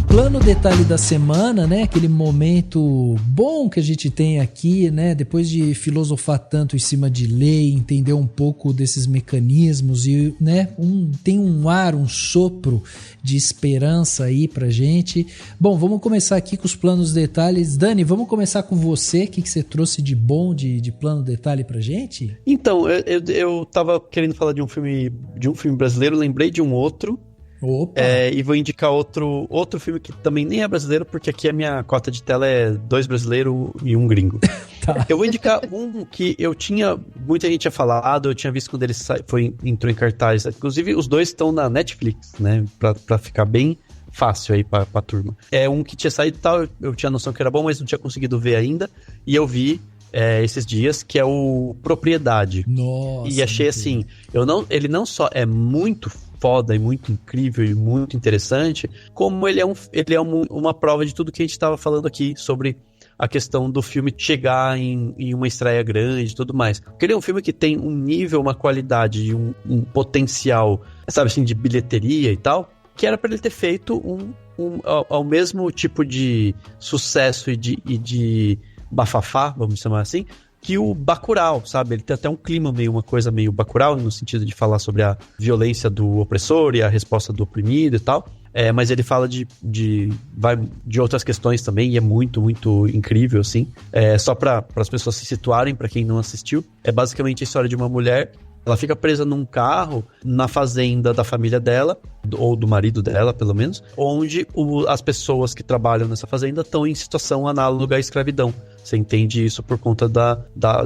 [SPEAKER 1] Plano detalhe da semana, né? Aquele momento bom que a gente tem aqui, né? Depois de filosofar tanto em cima de lei, entender um pouco desses mecanismos e, né? Tem um ar, um sopro de esperança aí pra gente. Bom, vamos começar aqui com os planos detalhes. Dani, vamos começar com você. O que você trouxe de bom de plano detalhe pra gente?
[SPEAKER 4] Então, eu tava querendo falar de um filme brasileiro, lembrei de um outro.
[SPEAKER 1] Opa.
[SPEAKER 4] E vou indicar outro filme que também nem é brasileiro, porque aqui a minha cota de tela é 2 brasileiros e 1 gringo.
[SPEAKER 1] Tá.
[SPEAKER 4] Eu vou indicar um que muita gente tinha falado, eu tinha visto quando ele entrou em cartaz. Inclusive, os dois estão na Netflix, né? Pra ficar bem fácil aí pra turma. É um que tinha saído e tal, eu tinha noção que era bom, mas não tinha conseguido ver ainda. E eu vi esses dias, que é o Propriedade.
[SPEAKER 1] Nossa.
[SPEAKER 4] E achei assim, ele não só é muito foda e muito incrível e muito interessante, como ele é uma prova de tudo que a gente estava falando aqui sobre a questão do filme chegar em uma estreia grande e tudo mais. Porque ele é um filme que tem um nível, uma qualidade e um potencial, sabe assim, de bilheteria e tal, que era para ele ter feito ao mesmo tipo de sucesso e de bafafá, vamos chamar assim, que o Bacurau, sabe? Ele tem até um clima uma coisa meio Bacurau, no sentido de falar sobre a violência do opressor e a resposta do oprimido e tal. Mas ele fala de outras questões também, e é muito, muito incrível, assim. Só para as pessoas se situarem, para quem não assistiu, é basicamente a história de uma mulher. Ela fica presa num carro na fazenda da família dela, ou do marido dela, pelo menos, onde as pessoas que trabalham nessa fazenda estão em situação análoga à escravidão. Você entende isso por conta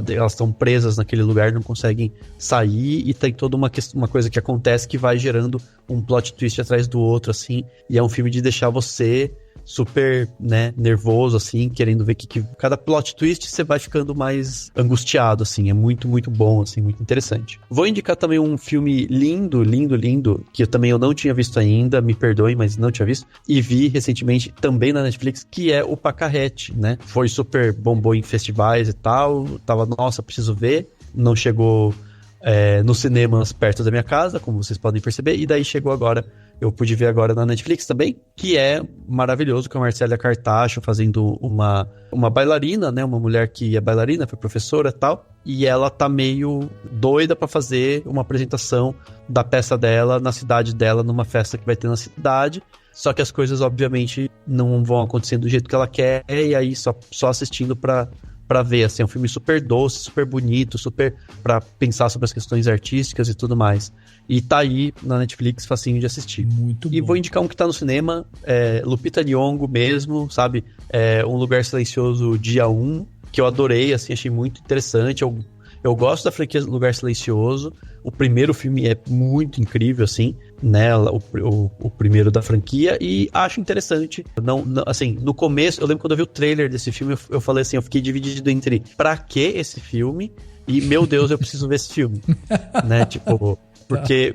[SPEAKER 4] elas estão presas naquele lugar, não conseguem sair, e tem toda uma coisa que acontece que vai gerando um plot twist atrás do outro, assim, e é um filme de deixar você super, né, nervoso, assim, querendo ver que cada plot twist você vai ficando mais angustiado, assim, é muito, muito bom, assim, muito interessante. Vou indicar também um filme lindo, lindo, lindo, que eu não tinha visto ainda, me perdoem, mas não tinha visto, e vi recentemente também na Netflix, que é o Pacarrete, né, foi super bombou em festivais e tal, nossa, preciso ver, não chegou nos cinemas perto da minha casa, como vocês podem perceber, e daí chegou agora, eu pude ver agora na Netflix também, que é maravilhoso, com a Marcélia Cartacho fazendo uma bailarina, né, uma mulher que é bailarina, foi professora e tal, e ela tá meio doida pra fazer uma apresentação da peça dela na cidade dela, numa festa que vai ter na cidade, só que as coisas obviamente não vão acontecer do jeito que ela quer, e aí só assistindo pra ver, assim, é um filme super doce, super bonito, super pra pensar sobre as questões artísticas e tudo mais. E tá aí na Netflix, facinho de assistir. Muito bom. E vou indicar um que tá no cinema, Lupita Nyong'o mesmo, sabe? Um Lugar Silencioso Dia 1, que eu adorei, assim, achei muito interessante. Eu gosto da franquia Lugar Silencioso. O primeiro filme é muito incrível, assim, né? O primeiro da franquia. E acho interessante. Não, assim, no começo, eu lembro quando eu vi o trailer desse filme, eu falei assim, eu fiquei dividido entre pra que esse filme? E, meu Deus, eu preciso ver esse filme. Né? Tipo, porque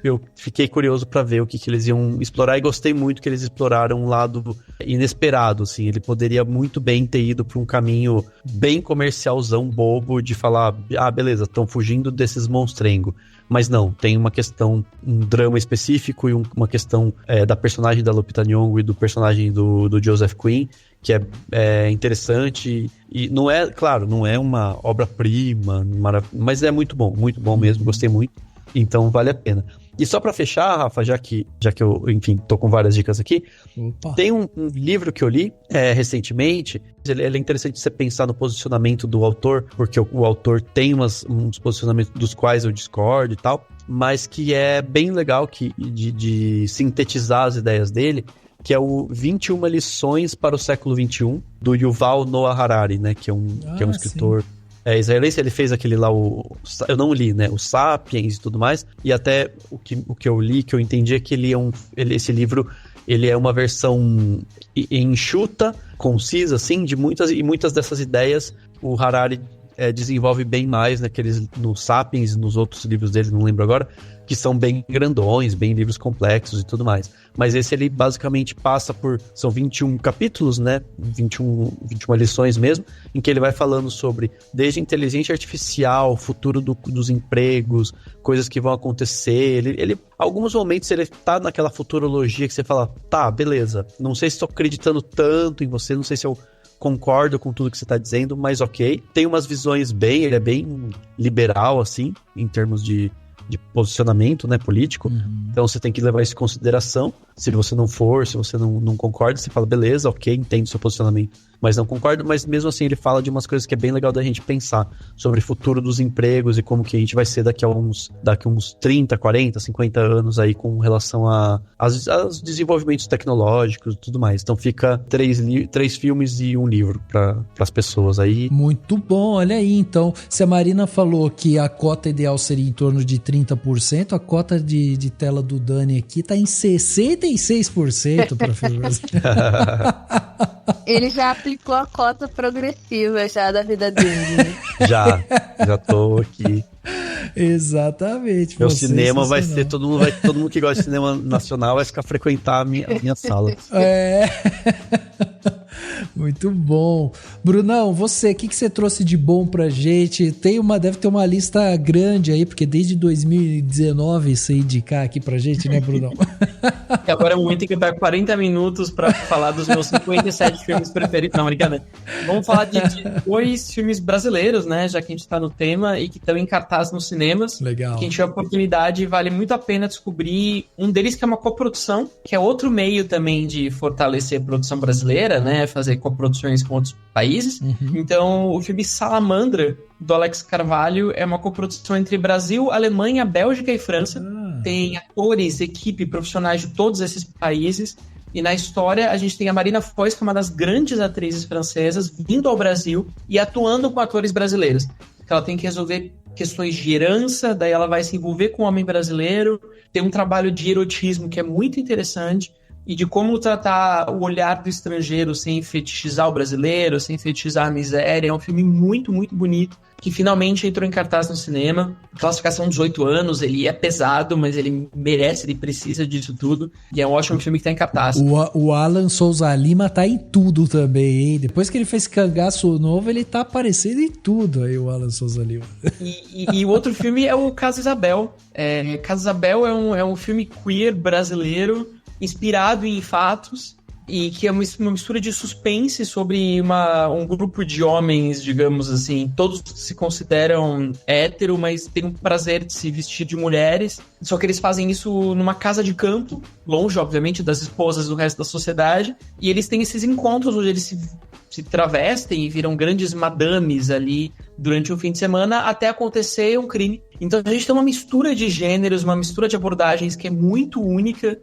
[SPEAKER 4] eu fiquei curioso pra ver o que eles iam explorar, e gostei muito que eles exploraram um lado inesperado, assim. Ele poderia muito bem ter ido pra um caminho bem comercialzão, bobo, de falar, beleza, estão fugindo desses monstrengos. Mas não, tem uma questão, um drama específico e uma questão da personagem da Lupita Nyong'o e do personagem do Joseph Quinn, que é interessante, e não é, claro, não é uma obra-prima, mas é muito bom mesmo, gostei muito. Então vale a pena. E só pra fechar, Rafa, já que eu, enfim, tô com várias dicas aqui, tem um livro que eu li recentemente. Ele é interessante você pensar no posicionamento do autor, porque o autor tem uns posicionamentos dos quais eu discordo e tal, mas que é bem legal de sintetizar as ideias dele, que é o 21 lições para o século XXI, do Yuval Noah Harari, né, que é um escritor... Sim. Israelense. Ele fez aquele lá, eu não li, né, o Sapiens e tudo mais, e até o que eu li, que eu entendi é que esse livro, ele é uma versão enxuta, concisa, assim, de muitas dessas ideias o Harari desenvolve bem mais no Sapiens e nos outros livros dele, não lembro agora, que são bem grandões, bem livros complexos e tudo mais. Mas esse ele basicamente passa são 21 capítulos, né? 21 lições mesmo, em que ele vai falando sobre desde inteligência artificial, futuro dos empregos, coisas que vão acontecer. Alguns momentos ele tá naquela futurologia que você fala, tá, beleza, não sei se estou acreditando tanto em você, não sei se eu concordo com tudo que você está dizendo, mas ok. Tem umas visões ele é bem liberal, assim, em termos de posicionamento, né, político. Uhum. Então você tem que levar isso em consideração. Se você não concorda, você fala, beleza, ok, entendo o seu posicionamento, mas não concordo. Mas mesmo assim ele fala de umas coisas que é bem legal da gente pensar sobre o futuro dos empregos e como que a gente vai ser daqui a uns 30, 40, 50 anos aí com relação aos desenvolvimentos tecnológicos e tudo mais. Então fica 3 filmes e um livro para as pessoas aí.
[SPEAKER 1] Muito bom, olha aí. Então, se a Marina falou que a cota ideal seria em torno de 30%, a cota de tela do Dani aqui tá em 66% para filmes.
[SPEAKER 2] Ele já aplicou a cota progressiva já da vida dele.
[SPEAKER 4] Já tô aqui.
[SPEAKER 1] Exatamente.
[SPEAKER 4] Meu cinema vai ser todo mundo que gosta de cinema nacional vai ficar frequentar a minha sala.
[SPEAKER 1] Muito bom. Brunão, você, o que você trouxe de bom pra gente? Deve ter uma lista grande aí, porque desde 2019 você indicar aqui pra gente, né, Brunão?
[SPEAKER 3] E agora é o momento em que eu pego 40 minutos pra falar dos meus 57 filmes preferidos. Não, brincadeira. Vamos falar de 2 filmes brasileiros, né, já que a gente tá no tema e que estão em cartaz nos cinemas.
[SPEAKER 1] Legal.
[SPEAKER 3] Que a gente tiver a oportunidade, vale muito a pena descobrir um deles que é uma coprodução, que é outro meio também de fortalecer a produção brasileira, né, fazer coproduções com outros países. Então, o filme Salamandra, do Alex Carvalho, é uma coprodução entre Brasil, Alemanha, Bélgica e França. Tem atores, equipe, profissionais de todos esses países. E na história, a gente tem a Marina Foïs, que é uma das grandes atrizes francesas, vindo ao Brasil e atuando com atores brasileiros. Ela tem que resolver questões de herança, daí ela vai se envolver com o homem brasileiro. Tem um trabalho de erotismo que é muito interessante. E de como tratar o olhar do estrangeiro sem fetichizar o brasileiro, sem fetichizar a miséria. É um filme muito, muito bonito, que finalmente entrou em cartaz no cinema. Classificação 18 anos, ele é pesado, mas ele merece, ele precisa disso tudo. E é um ótimo filme que tá em cartaz.
[SPEAKER 1] O Alan Souza Lima tá em tudo também, hein? Depois que ele fez Cangaço Novo, ele tá aparecendo em tudo aí, o Alan Souza Lima.
[SPEAKER 3] E o outro filme é o Casa Isabel. Casa Isabel é um filme queer brasileiro, inspirado em fatos, e que é uma mistura de suspense sobre um grupo de homens, digamos assim, todos se consideram hétero, mas têm um prazer de se vestir de mulheres, só que eles fazem isso numa casa de campo, longe, obviamente, das esposas do resto da sociedade, e eles têm esses encontros onde eles se travestem e viram grandes madames ali durante um fim de semana até acontecer um crime. Então a gente tem uma mistura de gêneros, uma mistura de abordagens que é muito única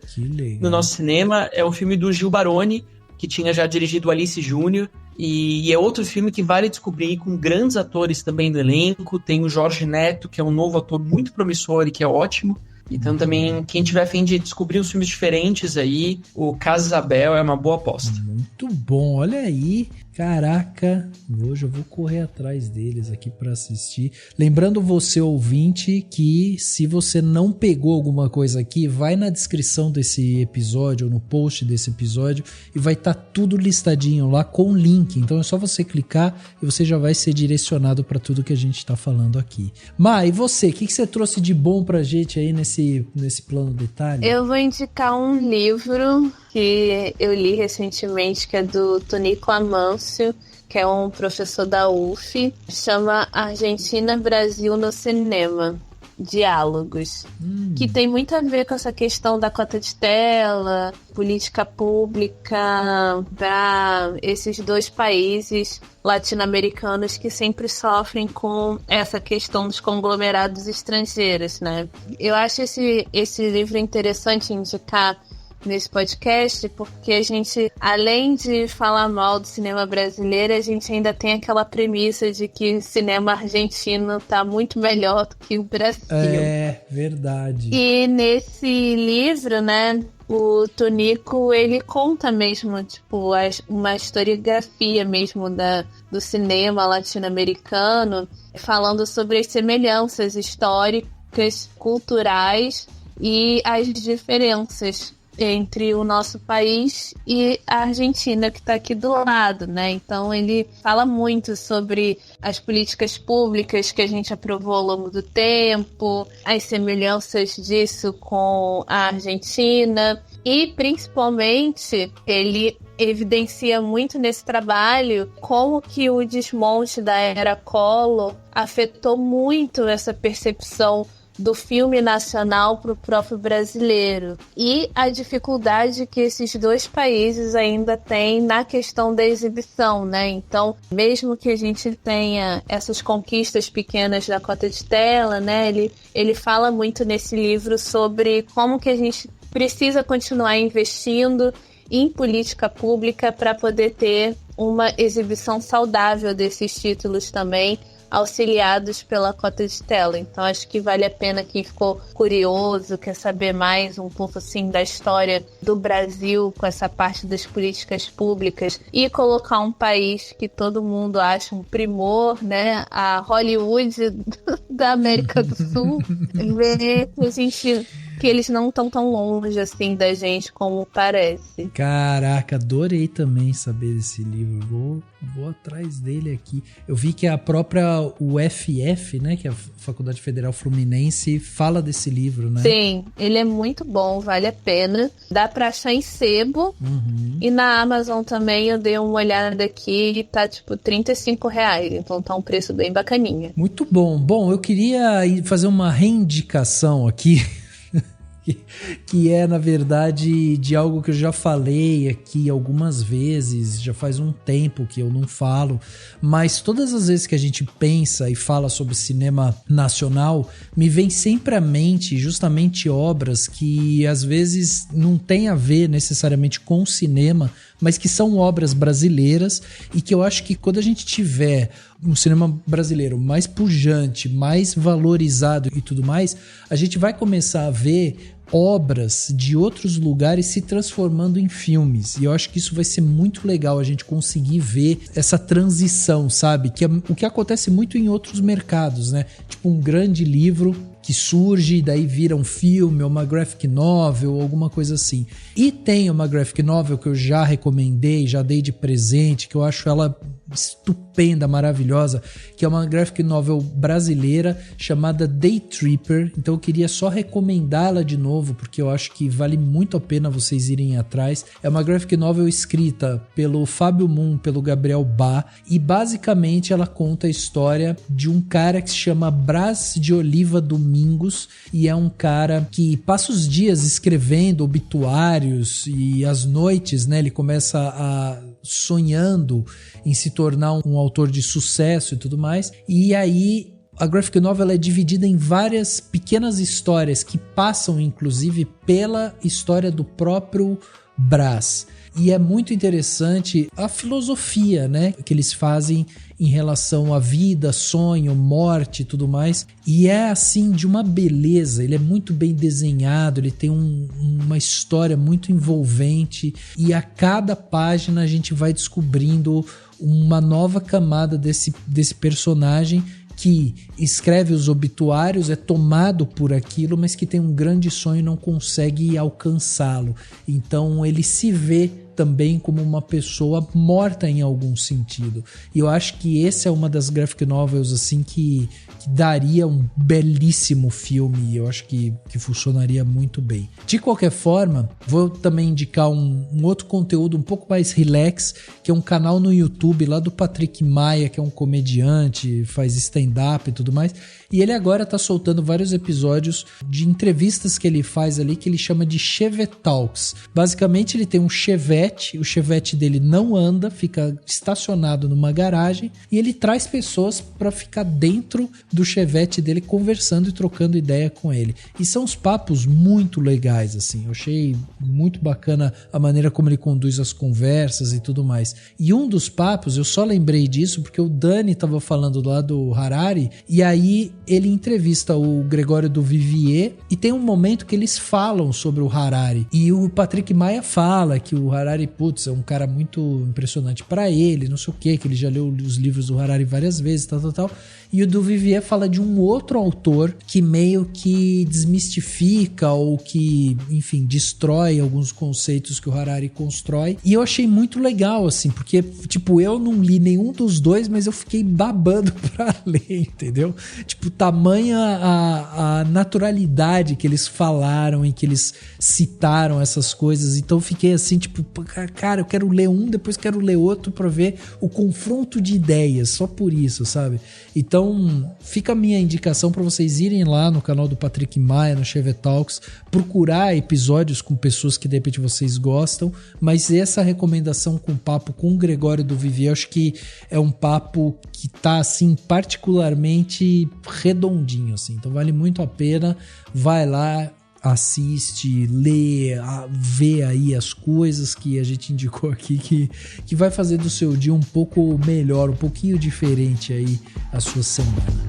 [SPEAKER 3] no nosso cinema. É um filme do Gil Baroni, que tinha já dirigido Alice Júnior, e é outro filme que vale descobrir, com grandes atores também no elenco. Tem o Jorge Neto, que é um novo ator muito promissor e que é ótimo. Então também, quem tiver a fim de descobrir uns filmes diferentes aí, o Casa Isabel é uma boa aposta.
[SPEAKER 1] Muito bom, olha aí. Caraca, hoje eu vou correr atrás deles aqui para assistir. Lembrando você, ouvinte, que se você não pegou alguma coisa aqui, vai na descrição desse episódio ou no post desse episódio e vai estar tudo listadinho lá com link. Então é só você clicar e você já vai ser direcionado para tudo que a gente está falando aqui. Ma, e você? O que você trouxe de bom pra gente aí nesse plano detalhe?
[SPEAKER 2] Eu vou indicar um livro que eu li recentemente, que é do Tonico Amâncio, que é um professor da UF, chama Argentina Brasil no Cinema, Diálogos, que tem muito a ver com essa questão da cota de tela, política pública para esses 2 países latino-americanos que sempre sofrem com essa questão dos conglomerados estrangeiros, né? Eu acho esse livro interessante indicar nesse podcast, porque a gente, além de falar mal do cinema brasileiro, a gente ainda tem aquela premissa de que o cinema argentino tá muito melhor do que o Brasil.
[SPEAKER 1] É, verdade.
[SPEAKER 2] E nesse livro, né, o Tonico, ele conta mesmo, tipo, uma historiografia mesmo do cinema latino-americano, falando sobre as semelhanças históricas, culturais e as diferenças entre o nosso país e a Argentina, que está aqui do lado, né? Então ele fala muito sobre as políticas públicas que a gente aprovou ao longo do tempo, as semelhanças disso com a Argentina e, principalmente, ele evidencia muito nesse trabalho como que o desmonte da era Collor afetou muito essa percepção do filme nacional para o próprio brasileiro e a dificuldade que esses 2 países ainda têm na questão da exibição, né? Então, mesmo que a gente tenha essas conquistas pequenas da cota de tela, né? Ele fala muito nesse livro sobre como que a gente precisa continuar investindo em política pública para poder ter uma exibição saudável desses títulos também, auxiliados pela cota de tela. Então acho que vale a pena quem ficou curioso, quer saber mais um pouco assim da história do Brasil com essa parte das políticas públicas e colocar um país que todo mundo acha um primor, né? A Hollywood da América do Sul, ver que eles não estão tão longe assim da gente como parece.
[SPEAKER 1] Caraca, adorei também saber desse livro. Vou atrás dele aqui. Eu vi que a própria UFF, né, que é a Faculdade Federal Fluminense, fala desse livro, né?
[SPEAKER 2] Sim, ele é muito bom, vale a pena. Dá pra achar em sebo. E na Amazon também eu dei uma olhada aqui e tá tipo R$35. Então tá um preço bem bacaninha.
[SPEAKER 1] Muito bom. Bom, eu queria fazer uma reindicação aqui. Que é, na verdade, de algo que eu já falei aqui algumas vezes, já faz um tempo que eu não falo, mas todas as vezes que a gente pensa e fala sobre cinema nacional, me vem sempre à mente justamente obras que às vezes não tem a ver necessariamente com cinema, mas que são obras brasileiras e que eu acho que quando a gente tiver um cinema brasileiro mais pujante, mais valorizado e tudo mais, a gente vai começar a ver obras de outros lugares se transformando em filmes. E eu acho que isso vai ser muito legal a gente conseguir ver essa transição, sabe? Que é o que acontece muito em outros mercados, né? Tipo um grande livro que surge e daí vira um filme ou uma graphic novel ou alguma coisa assim. E tem uma graphic novel que eu já recomendei, já dei de presente, que eu acho ela estupenda, maravilhosa, que é uma graphic novel brasileira chamada Day Tripper. Então eu queria só recomendá-la de novo, porque eu acho que vale muito a pena vocês irem atrás. É uma graphic novel escrita pelo Fábio Moon, pelo Gabriel Bá, e basicamente ela conta a história de um cara que se chama Brás de Oliva Domingos, e é um cara que passa os dias escrevendo obituários e às noites, né, ele começa a sonhando em se tornar um autor de sucesso e tudo mais. E aí a graphic novel é dividida em várias pequenas histórias que passam inclusive pela história do próprio Brás. E é muito interessante a filosofia, né, que eles fazem em relação à vida, sonho, morte e tudo mais. E é assim de uma beleza, ele é muito bem desenhado, ele tem uma história muito envolvente e a cada página a gente vai descobrindo uma nova camada desse personagem que escreve os obituários, é tomado por aquilo, mas que tem um grande sonho e não consegue alcançá-lo. Então ele se vê também como uma pessoa morta em algum sentido. E eu acho que essa é uma das graphic novels assim que daria um belíssimo filme. Eu acho que funcionaria muito bem. De qualquer forma, vou também indicar um outro conteúdo um pouco mais relax, que é um canal no YouTube lá do Patrick Maia, que é um comediante, faz stand-up e tudo mais. E ele agora tá soltando vários episódios de entrevistas que ele faz ali, que ele chama de Chevette Talks. Basicamente ele tem um Chevette, o Chevette dele não anda, fica estacionado numa garagem, e ele traz pessoas para ficar dentro do Chevette dele conversando e trocando ideia com ele. E são uns papos muito legais, assim. Eu achei muito bacana a maneira como ele conduz as conversas e tudo mais. E um dos papos, eu só lembrei disso porque o Dani tava falando lá do Harari, e aí ele entrevista o Gregório do Vivier, e tem um momento que eles falam sobre o Harari, e o Patrick Maia fala que o Harari, putz, é um cara muito impressionante para ele, não sei o que ele já leu os livros do Harari várias vezes, tal. E o do Vivier fala de um outro autor que meio que desmistifica ou que, enfim, destrói alguns conceitos que o Harari constrói. E eu achei muito legal, assim, porque, tipo, eu não li nenhum dos dois, mas eu fiquei babando pra ler, entendeu? Tipo, tamanha a naturalidade que eles falaram e que eles citaram essas coisas. Então eu fiquei assim, tipo, cara, eu quero ler um, depois quero ler outro pra ver o confronto de ideias, só por isso, sabe? Então, fica a minha indicação para vocês irem lá no canal do Patrick Maia, no Chevette Talks, procurar episódios com pessoas que de repente vocês gostam, mas essa recomendação com o papo com o Gregório do Vivier, acho que é um papo que tá, assim, particularmente redondinho, assim. Então, vale muito a pena. Vai lá, assiste, lê, vê aí as coisas que a gente indicou aqui que vai fazer do seu dia um pouco melhor, um pouquinho diferente aí a sua semana.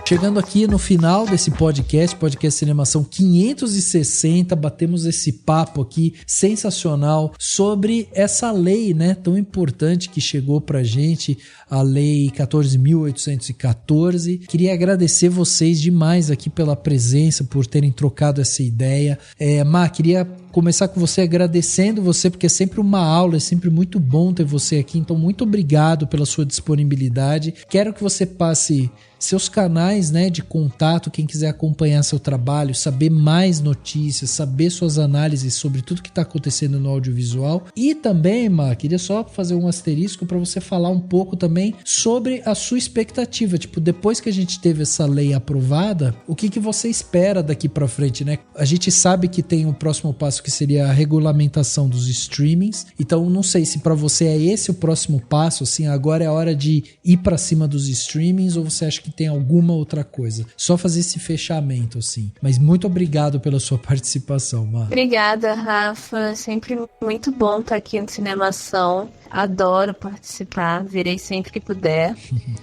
[SPEAKER 1] Chegando aqui no final desse podcast Cinemação 560, batemos esse papo aqui sensacional sobre essa lei, né, tão importante que chegou pra gente, a Lei 14.814. Queria agradecer vocês demais aqui pela presença, por terem trocado essa ideia. Má, queria começar com você agradecendo você, porque é sempre uma aula, é sempre muito bom ter você aqui, então muito obrigado pela sua disponibilidade. Quero que você passe seus canais, né, de contato, quem quiser acompanhar seu trabalho, saber mais notícias, saber suas análises sobre tudo que está acontecendo no audiovisual. E também, Má, queria só fazer um asterisco para você falar um pouco também sobre a sua expectativa, tipo, depois que a gente teve essa lei aprovada, o que você espera daqui para frente, né? A gente sabe que tem o próximo passo que seria a regulamentação dos streamings, então não sei se para você é esse o próximo passo, assim, agora é a hora de ir para cima dos streamings, ou você acha que tem alguma outra coisa? Só fazer esse fechamento, assim. Mas muito obrigado pela sua participação, Má.
[SPEAKER 2] Obrigada, Rafa. Sempre muito bom estar aqui no Cinemação. Adoro participar, virei sempre que puder.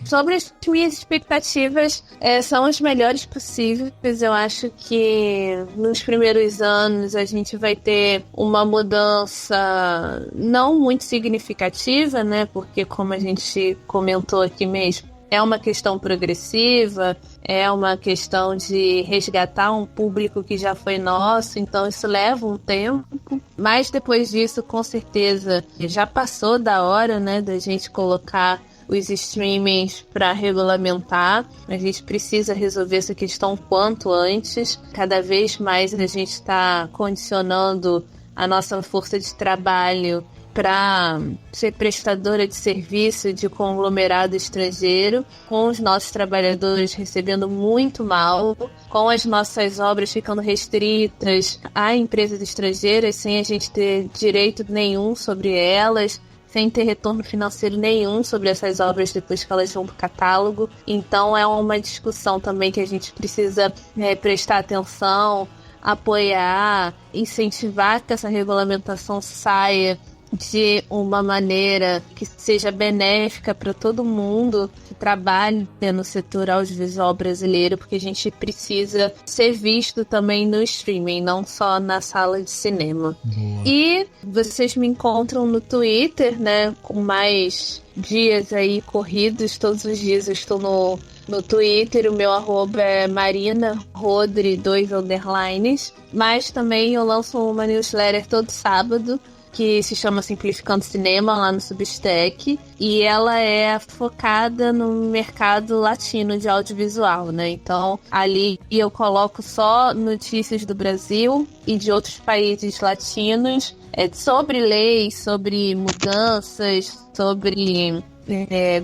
[SPEAKER 2] Sobre as minhas expectativas, são as melhores possíveis. Eu acho que nos primeiros anos a gente vai ter uma mudança não muito significativa, né? Porque, como a gente comentou aqui mesmo, é uma questão progressiva, é uma questão de resgatar um público que já foi nosso, então isso leva um tempo. Mas depois disso, com certeza, já passou da hora, né, da gente colocar os streamings para regulamentar. A gente precisa resolver essa questão quanto antes. Cada vez mais a gente está condicionando a nossa força de trabalho para ser prestadora de serviço de conglomerado estrangeiro, com os nossos trabalhadores recebendo muito mal, com as nossas obras ficando restritas a empresas estrangeiras, sem a gente ter direito nenhum sobre elas, sem ter retorno financeiro nenhum sobre essas obras depois que elas vão para o catálogo. Então é uma discussão também que a gente precisa prestar atenção, apoiar, incentivar que essa regulamentação saia de uma maneira que seja benéfica para todo mundo que trabalhe no setor audiovisual brasileiro, porque a gente precisa ser visto também no streaming, não só na sala de cinema. Boa. E vocês me encontram no Twitter, né, com mais dias aí corridos, todos os dias eu estou no Twitter, o meu @ é marinarodri, 2 underlines, mas também eu lanço uma newsletter todo sábado, que se chama Simplificando Cinema, lá no Substack, e ela é focada no mercado latino de audiovisual, né? Então, ali eu coloco só notícias do Brasil e de outros países latinos, sobre leis, sobre mudanças, sobre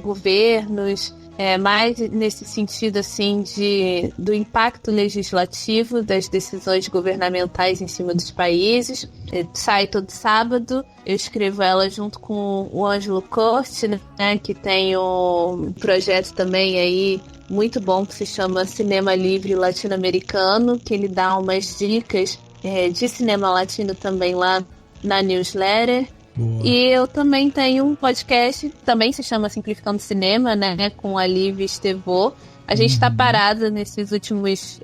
[SPEAKER 2] governos, mais nesse sentido, assim, do impacto legislativo das decisões governamentais em cima dos países. Sai todo sábado, eu escrevo ela junto com o Ângelo Corte, né, que tem um projeto também aí muito bom que se chama Cinema Livre Latino-Americano, que ele dá umas dicas de cinema latino também lá na newsletter. Boa. E eu também tenho um podcast, também se chama Simplificando Cinema, né, com a Liv Estevô. A gente está parada nessas últimas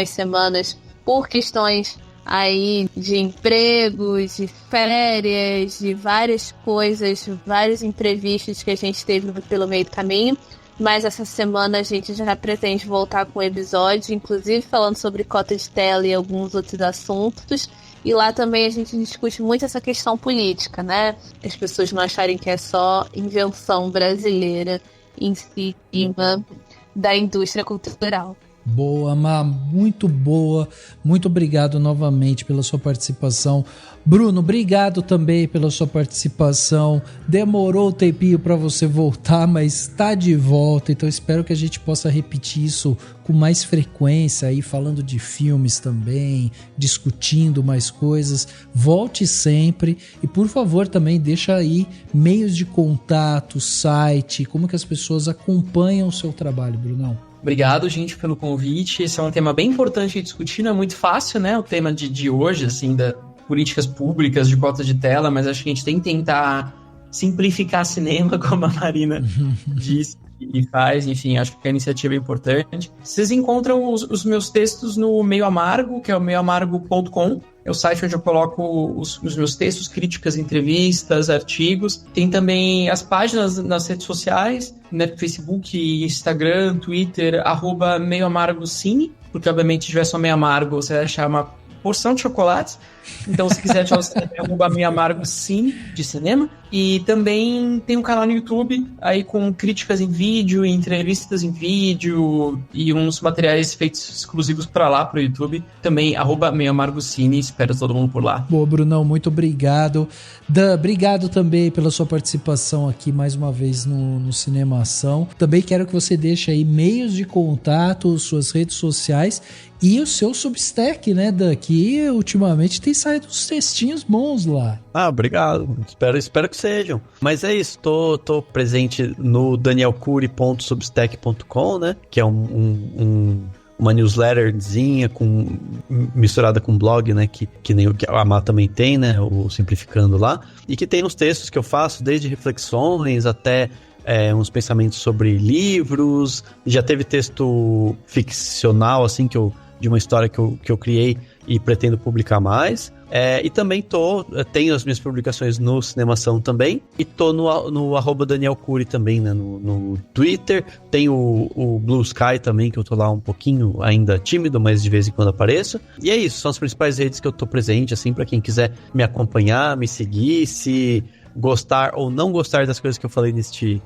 [SPEAKER 2] semanas por questões aí de empregos, de férias, de várias coisas, vários imprevistos que a gente teve pelo meio do caminho. Mas essa semana a gente já pretende voltar com o episódio, inclusive falando sobre cota de tela e alguns outros assuntos. E lá também a gente discute muito essa questão política, né? As pessoas não acharem que é só invenção brasileira em cima da indústria cultural.
[SPEAKER 1] Boa, Má, muito boa. Muito obrigado novamente pela sua participação. Bruno, obrigado também pela sua participação. Demorou um tempinho para você voltar, mas está de volta. Então espero que a gente possa repetir isso com mais frequência, aí falando de filmes também, discutindo mais coisas. Volte sempre e, por favor, também deixa aí meios de contato, site, como que as pessoas acompanham o seu trabalho, Brunão.
[SPEAKER 3] Obrigado, gente, pelo convite. Esse é um tema bem importante de discutir, não é muito fácil, né? O tema de hoje, assim, da políticas públicas, de cota de tela, mas acho que a gente tem que tentar simplificar cinema, como a Marina disse. e faz, enfim, acho que a iniciativa é importante. Vocês encontram os meus textos no Meio Amargo, que é o meioamargo.com. É o site onde eu coloco os meus textos, críticas, entrevistas, artigos. Tem também as páginas nas redes sociais, né, Facebook, Instagram, Twitter, @meioamargocine, porque obviamente se tiver só Meio Amargo, você vai achar uma porção de chocolates. Então, se quiser achar o cinema, é @meioamargocine, de cinema. E também tem um canal no YouTube, aí com críticas em vídeo, entrevistas em vídeo e uns materiais feitos exclusivos para lá, pro YouTube. Também @meioamargocine, espero todo mundo por lá.
[SPEAKER 1] Boa, Brunão, muito obrigado. Dan, obrigado também pela sua participação aqui mais uma vez no Cinema Ação. Também quero que você deixe aí meios de contato, suas redes sociais e o seu Substack, né, Dan, que ultimamente tem saído uns textinhos bons lá.
[SPEAKER 4] Obrigado. Espero que sejam. Mas é isso, tô presente no danielcury.substack.com, né? Que é uma newsletterzinha misturada com blog, né? Que nem o que a Má também tem, né? O Simplificando lá. E que tem uns textos que eu faço, desde reflexões até uns pensamentos sobre livros. Já teve texto ficcional, assim, de uma história que eu criei e pretendo publicar mais. E também tenho as minhas publicações no Cinemação também, e tô no @DanielCury também, né, no Twitter. Tem o Blue Sky também, que eu tô lá um pouquinho ainda tímido, mas de vez em quando apareço. E é isso, são as principais redes que eu tô presente, assim, pra quem quiser me acompanhar, me seguir. Se gostar ou não gostar das coisas que eu falei neste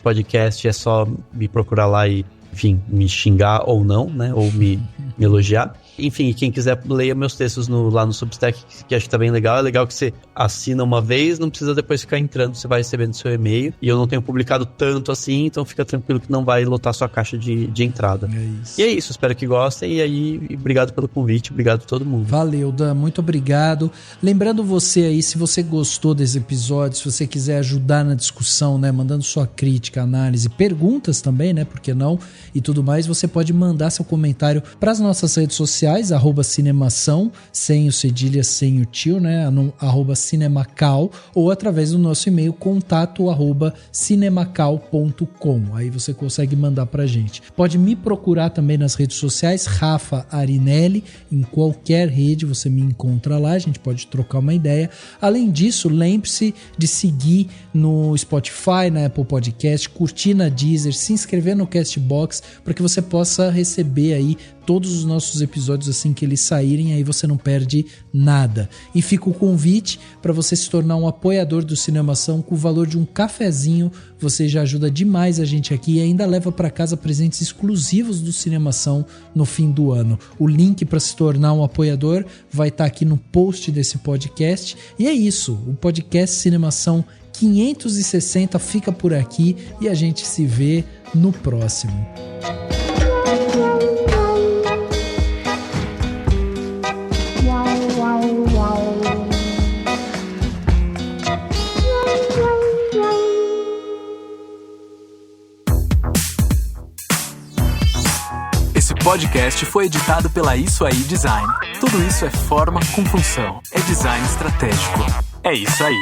[SPEAKER 4] podcast, é só me procurar lá e, enfim, me xingar ou não, né, ou me elogiar. Enfim, quem quiser, leia meus textos lá no Substack, que acho que tá bem legal. É legal que você assina uma vez, não precisa depois ficar entrando, você vai recebendo seu e-mail. E eu não tenho publicado tanto assim, então fica tranquilo que não vai lotar sua caixa de entrada. E é isso, espero que gostem. E aí, obrigado pelo convite, obrigado a todo mundo.
[SPEAKER 1] Valeu, Dan, muito obrigado. Lembrando você aí, se você gostou desse episódio, se você quiser ajudar na discussão, né, mandando sua crítica, análise, perguntas também, né, por que não, e tudo mais, você pode mandar seu comentário para as nossas redes sociais, @Cinemação, sem o cedilha, sem o tio, né, @Cinemacal, ou através do nosso e-mail, contato@cinemacal.com. Aí você consegue mandar pra gente. Pode me procurar também nas redes sociais, Rafa Arinelli, em qualquer rede você me encontra lá, a gente pode trocar uma ideia. Além disso, lembre-se de seguir no Spotify, na Apple Podcast, curtir na Deezer, se inscrever no Castbox, para que você possa receber aí todos os nossos episódios assim que eles saírem, aí você não perde nada. E fica o convite para você se tornar um apoiador do Cinemação. Com o valor de um cafezinho, você já ajuda demais a gente aqui e ainda leva para casa presentes exclusivos do Cinemação no fim do ano. O link para se tornar um apoiador vai estar aqui no post desse podcast. E é isso, o podcast Cinemação 560 fica por aqui e a gente se vê no próximo.
[SPEAKER 6] Esse podcast foi editado pela Isso Aí Design. Tudo isso é forma com função. É design estratégico. É isso aí.